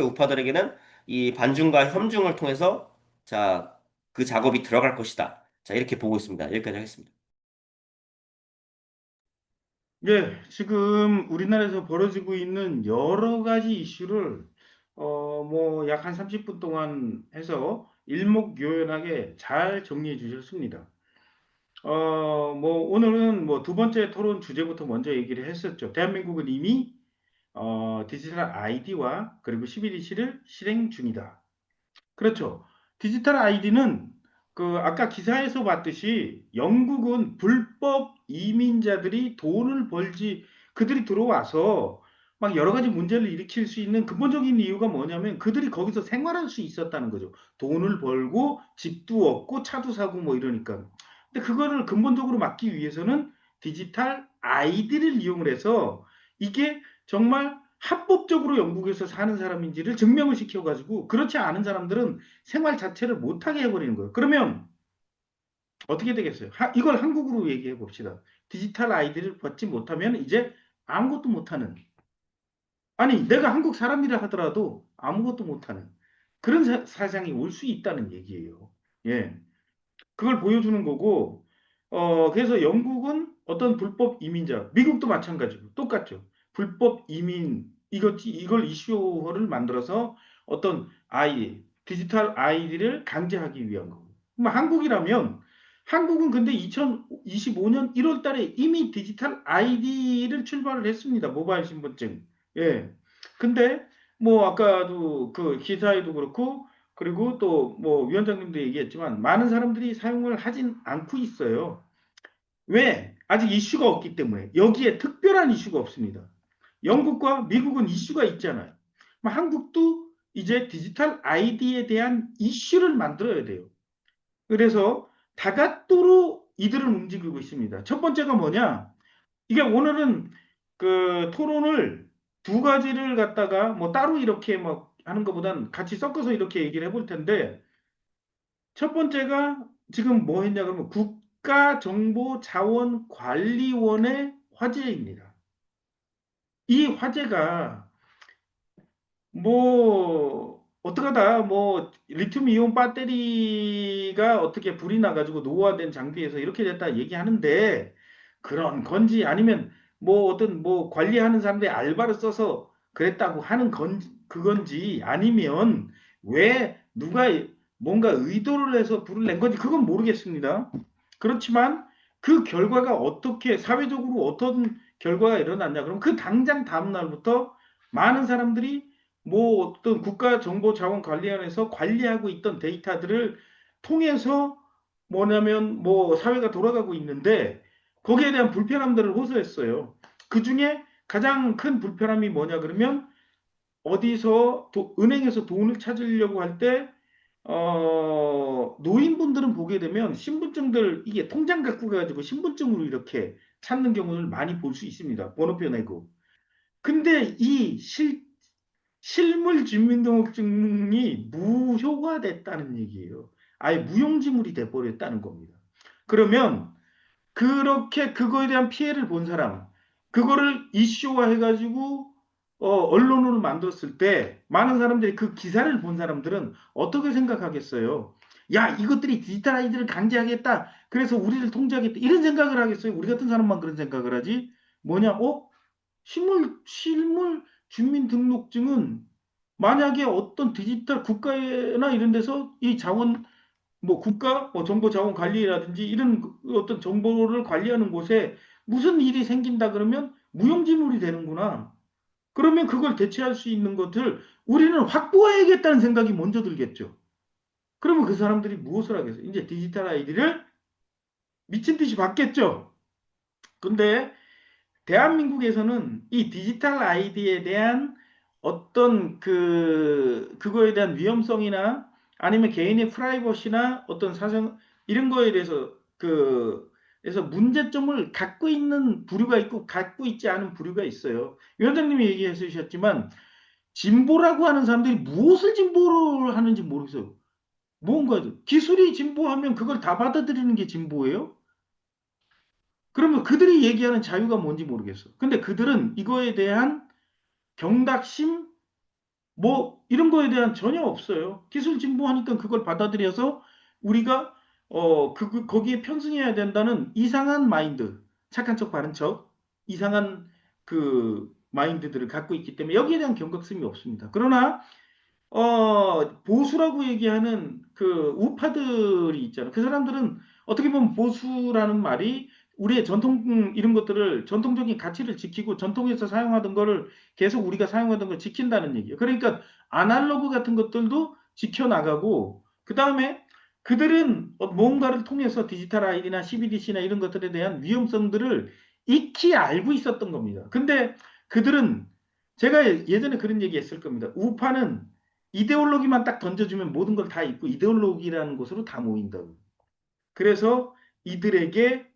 우파들에게는 이 반중과 협중을 통해서 자, 그 작업이 들어갈 것이다. 자, 이렇게 보고 있습니다. 여기까지 하겠습니다. 예, 지금 우리나라에서 벌어지고 있는 여러 가지 이슈를 뭐 약 한 30분 동안 해서 일목요연하게 잘 정리해 주셨습니다. 뭐 오늘은 뭐 두 번째 토론 주제부터 먼저 얘기를 했었죠. 대한민국은 이미 디지털 아이디와 그리고 CBDC를 실행 중이다. 그렇죠. 디지털 아이디는 그 아까 기사에서 봤듯이 영국은 불법 이민자들이 돈을 벌지 그들이 들어와서 막 여러 가지 문제를 일으킬 수 있는 근본적인 이유가 뭐냐면 그들이 거기서 생활할 수 있었다는 거죠. 돈을 벌고 집도 얻고 차도 사고 뭐 이러니까. 근데 그거를 근본적으로 막기 위해서는 디지털 아이디를 이용을 해서 이게 정말 합법적으로 영국에서 사는 사람인지를 증명을 시켜가지고 그렇지 않은 사람들은 생활 자체를 못하게 해버리는 거예요. 그러면 어떻게 되겠어요? 이걸 한국으로 얘기해 봅시다. 디지털 아이디를 받지 못하면 이제 아무것도 못하는, 아니 내가 한국 사람이라 하더라도 아무것도 못하는 그런 사상이 올 수 있다는 얘기예요. 예. 그걸 보여주는 거고, 그래서 영국은 어떤 불법 이민자, 미국도 마찬가지고 똑같죠. 불법 이민, 이걸 이슈를 만들어서 어떤 디지털 아이디를 강제하기 위한 거고. 그럼 한국은 근데 2025년 1월 달에 이미 디지털 아이디를 출발을 했습니다. 모바일 신분증. 예. 근데 뭐 아까도 그 기사에도 그렇고 그리고 또 뭐 위원장님도 얘기했지만 많은 사람들이 사용을 하진 않고 있어요. 왜? 아직 이슈가 없기 때문에. 여기에 특별한 이슈가 없습니다. 영국과 미국은 이슈가 있잖아요. 한국도 이제 디지털 아이디에 대한 이슈를 만들어야 돼요. 그래서 다각도로 이들은 움직이고 있습니다. 첫 번째가 뭐냐? 이게 오늘은 그 토론을 두 가지를 갖다가 뭐 따로 이렇게 막 하는 것보단 같이 섞어서 이렇게 얘기를 해볼 텐데 첫 번째가 지금 뭐 했냐 그러면 국가정보자원관리원의 화제입니다. 이 화제가 뭐 어떡하다 뭐 리튬 이온 배터리가 어떻게 불이 나가지고 노후화된 장비에서 이렇게 됐다 얘기하는데 그런 건지 아니면 뭐 어떤 뭐 관리하는 사람들이 알바를 써서 그랬다고 하는 건 그건지 아니면 왜 누가 뭔가 의도를 해서 불을 낸 건지 그건 모르겠습니다. 그렇지만 그 결과가 어떻게 사회적으로 어떤 결과가 일어났냐 그럼 그 당장 다음 날부터 많은 사람들이 뭐 어떤 국가정보자원관리원에서 관리하고 있던 데이터들을 통해서 뭐냐면 뭐 사회가 돌아가고 있는데 거기에 대한 불편함들을 호소했어요. 그 중에 가장 큰 불편함이 뭐냐 그러면 어디서 은행에서 돈을 찾으려고 할 때 노인분들은 보게 되면 신분증들 이게 통장 갖고 가지고 신분증으로 이렇게 찾는 경우를 많이 볼 수 있습니다. 번호표 내고. 근데 이 실물 주민등록증이 무효화됐다는 얘기예요. 아예 무용지물이 돼버렸다는 겁니다. 그러면 그렇게 그거에 대한 피해를 본 사람, 그거를 이슈화 해가지고 언론으로 만들었을 때 많은 사람들이 그 기사를 본 사람들은 어떻게 생각하겠어요? 야, 이것들이 디지털 아이디를 강제하겠다. 그래서 우리를 통제하겠다. 이런 생각을 하겠어요? 우리 같은 사람만 그런 생각을 하지? 뭐냐? 실물 주민등록증은 만약에 어떤 디지털 국가나 이런 데서 이 자원 뭐 국가 뭐 정보자원관리라든지 이런 어떤 정보를 관리하는 곳에 무슨 일이 생긴다 그러면 무용지물이 되는구나. 그러면 그걸 대체할 수 있는 것을 우리는 확보해야겠다는 생각이 먼저 들겠죠. 그러면 그 사람들이 무엇을 하겠어요? 이제 디지털 아이디를 미친 듯이 받겠죠. 근데 대한민국에서는 이 디지털 아이디에 대한 어떤 그거에 대한 위험성이나 아니면 개인의 프라이버시나 어떤 사생 이런 거에 대해서 그래서 문제점을 갖고 있는 부류가 있고 갖고 있지 않은 부류가 있어요. 위원장님이 얘기해 주셨지만 진보라고 하는 사람들이 무엇을 진보를 하는지 모르겠어요. 뭔가 기술이 진보하면 그걸 다 받아들이는 게 진보예요? 그러면 그들이 얘기하는 자유가 뭔지 모르겠어. 근데 그들은 이거에 대한 경각심, 뭐, 이런 거에 대한 전혀 없어요. 기술 진보하니까 그걸 받아들여서 우리가, 거기에 편승해야 된다는 이상한 마인드, 착한 척 바른 척, 이상한 마인드들을 갖고 있기 때문에 여기에 대한 경각심이 없습니다. 그러나, 보수라고 얘기하는 그 우파들이 있잖아요. 그 사람들은 어떻게 보면 보수라는 말이 우리의 전통 이런 것들을 전통적인 가치를 지키고 전통에서 사용하던 거를 계속 우리가 사용하던 걸 지킨다는 얘기예요. 그러니까 아날로그 같은 것들도 지켜나가고 그 다음에 그들은 뭔가를 통해서 디지털 아이디나 CBDC나 이런 것들에 대한 위험성들을 익히 알고 있었던 겁니다. 근데 그들은 제가 예전에 그런 얘기 했을 겁니다. 우파는 이데올로기만 딱 던져주면 모든 걸 다 잊고 이데올로기라는 곳으로 다 모인다고. 그래서 이들에게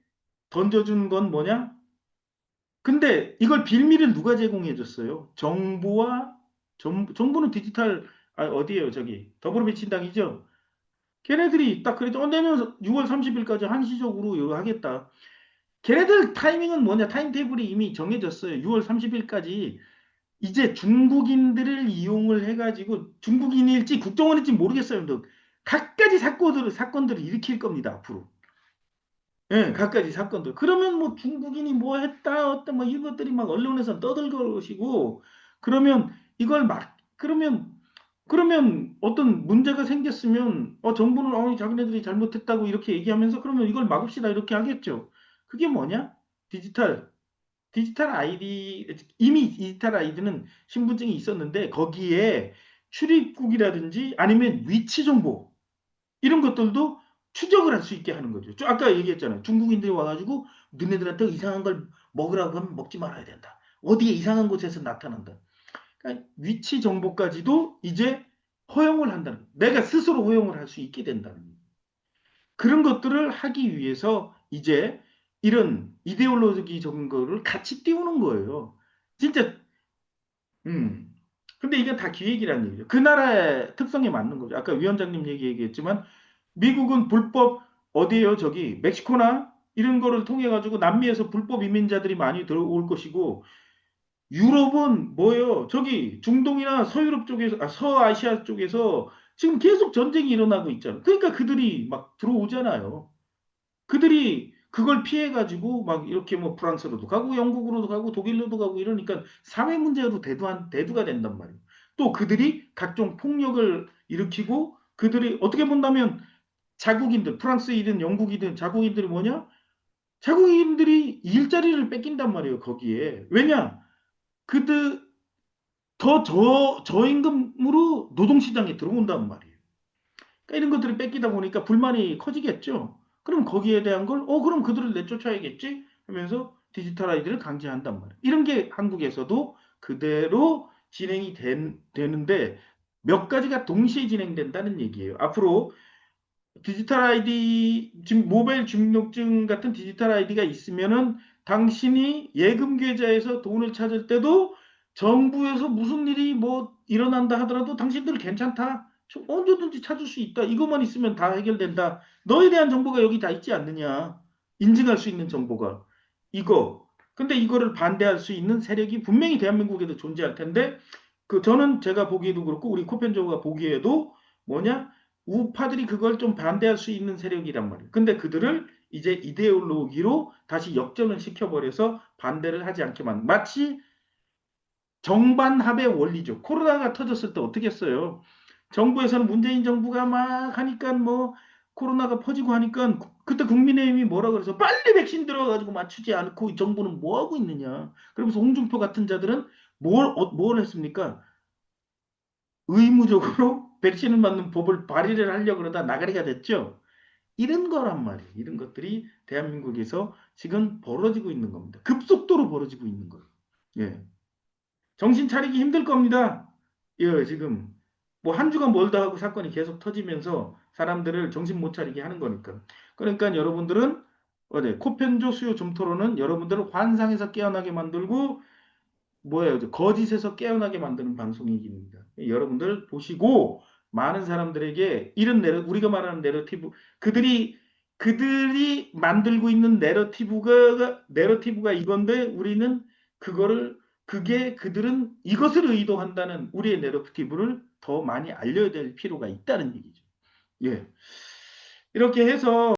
던져준 건 뭐냐? 근데 이걸 빌미를 누가 제공해 줬어요? 정부와 정부는 디지털 어디에요? 저기 더불어민주당이죠. 걔네들이 딱 그랬죠. 내년 6월 30일까지 한시적으로 이거 하겠다. 걔네들 타이밍은 뭐냐? 타임테이블이 이미 정해졌어요. 6월 30일까지 이제 중국인들을 이용을 해가지고 중국인일지 국정원일지 모르겠어요. 갖가지 사건들을 일으킬 겁니다. 앞으로. 예, 갖가지 사건들. 그러면 뭐 중국인이 뭐 했다, 어떤 뭐 이것들이 막 언론에서 떠들것이고 그러면 이걸 막 그러면 어떤 문제가 생겼으면 정부는 자기네들이 잘못했다고 이렇게 얘기하면서 그러면 이걸 막읍시다 이렇게 하겠죠. 그게 뭐냐? 디지털. 디지털 아이디, 이미 디지털 아이디는 신분증이 있었는데 거기에 출입국이라든지 아니면 위치 정보 이런 것들도 추적을 할 수 있게 하는 거죠. 아까 얘기했잖아요. 중국인들이 와가지고 너네들한테 이상한 걸 먹으라고 하면 먹지 말아야 된다. 어디에 이상한 곳에서 나타난다. 그러니까 위치 정보까지도 이제 허용을 한다는 거예요. 내가 스스로 허용을 할 수 있게 된다는 거예요. 그런 것들을 하기 위해서 이제 이런 이데올로기적인 거를 같이 띄우는 거예요. 진짜 음. 근데 이게 다 기획이라는 얘기죠. 그 나라의 특성에 맞는 거죠. 아까 위원장님 얘기했지만 미국은 불법 어디에요? 저기 멕시코나 이런 거를 통해 가지고 남미에서 불법 이민자들이 많이 들어올 것이고 유럽은 뭐예요? 저기 중동이나 서유럽 쪽에서 서아시아 쪽에서 지금 계속 전쟁이 일어나고 있잖아요. 그러니까 그들이 막 들어오잖아요. 그들이 그걸 피해 가지고 막 이렇게 뭐 프랑스로도 가고 영국으로도 가고 독일로도 가고 이러니까 사회 문제로 대두가 된단 말이에요. 또 그들이 각종 폭력을 일으키고 그들이 어떻게 본다면 자국인들, 프랑스이든 영국이든 자국인들이 뭐냐? 자국인들이 일자리를 뺏긴단 말이에요, 거기에. 왜냐? 그들 저임금으로 노동시장에 들어온단 말이에요. 그러니까 이런 것들을 뺏기다 보니까 불만이 커지겠죠. 그럼 거기에 대한 걸, 그럼 그들을 내쫓아야겠지? 하면서 디지털 아이디를 강제한단 말이에요. 이런 게 한국에서도 그대로 되는데 몇 가지가 동시에 진행된다는 얘기예요. 앞으로 디지털 아이디, 지금 모바일 주민등록증 같은 디지털 아이디가 있으면은 당신이 예금 계좌에서 돈을 찾을 때도 정부에서 무슨 일이 뭐 일어난다 하더라도 당신들 괜찮다. 언제든지 찾을 수 있다. 이것만 있으면 다 해결된다. 너에 대한 정보가 여기 다 있지 않느냐. 인증할 수 있는 정보가. 이거. 근데 이거를 반대할 수 있는 세력이 분명히 대한민국에도 존재할 텐데, 저는 제가 보기에도 그렇고, 우리 코펜조가 보기에도 뭐냐? 우파들이 그걸 좀 반대할 수 있는 세력이란 말이에요. 근데 그들을 이제 이데올로기로 다시 역전을 시켜버려서 반대를 하지 않게 마치 정반합의 원리죠. 코로나가 터졌을 때 어떻게 했어요? 정부에서는 문재인 정부가 막 하니까 뭐 코로나가 퍼지고 하니까 그때 국민의힘이 뭐라 그래서 빨리 백신 들어가가지고 맞추지 않고 이 정부는 뭐 하고 있느냐. 그러면서 홍준표 같은 자들은 뭘 했습니까? 의무적으로 백신을 맞는 법을 발의를 하려고 그러다 나가리가 됐죠. 이런 거란 말이에요. 이런 것들이 대한민국에서 지금 벌어지고 있는 겁니다. 급속도로 벌어지고 있는 거예요. 예. 정신 차리기 힘들 겁니다. 예, 지금 뭐 한 주간 멀다 하고 사건이 계속 터지면서 사람들을 정신 못 차리게 하는 거니까. 그러니까 여러분들은 코펜조 수요 점토론은 여러분들을 환상에서 깨어나게 만들고 뭐예요? 거짓에서 깨어나게 만드는 방송입니다. 여러분들 보시고 많은 사람들에게 이런 우리가 말하는 내러티브 그들이 만들고 있는 내러티브가 이건데 우리는 그들은 이것을 의도한다는 우리의 내러티브를 더 많이 알려야 될 필요가 있다는 얘기죠. 예. 이렇게 해서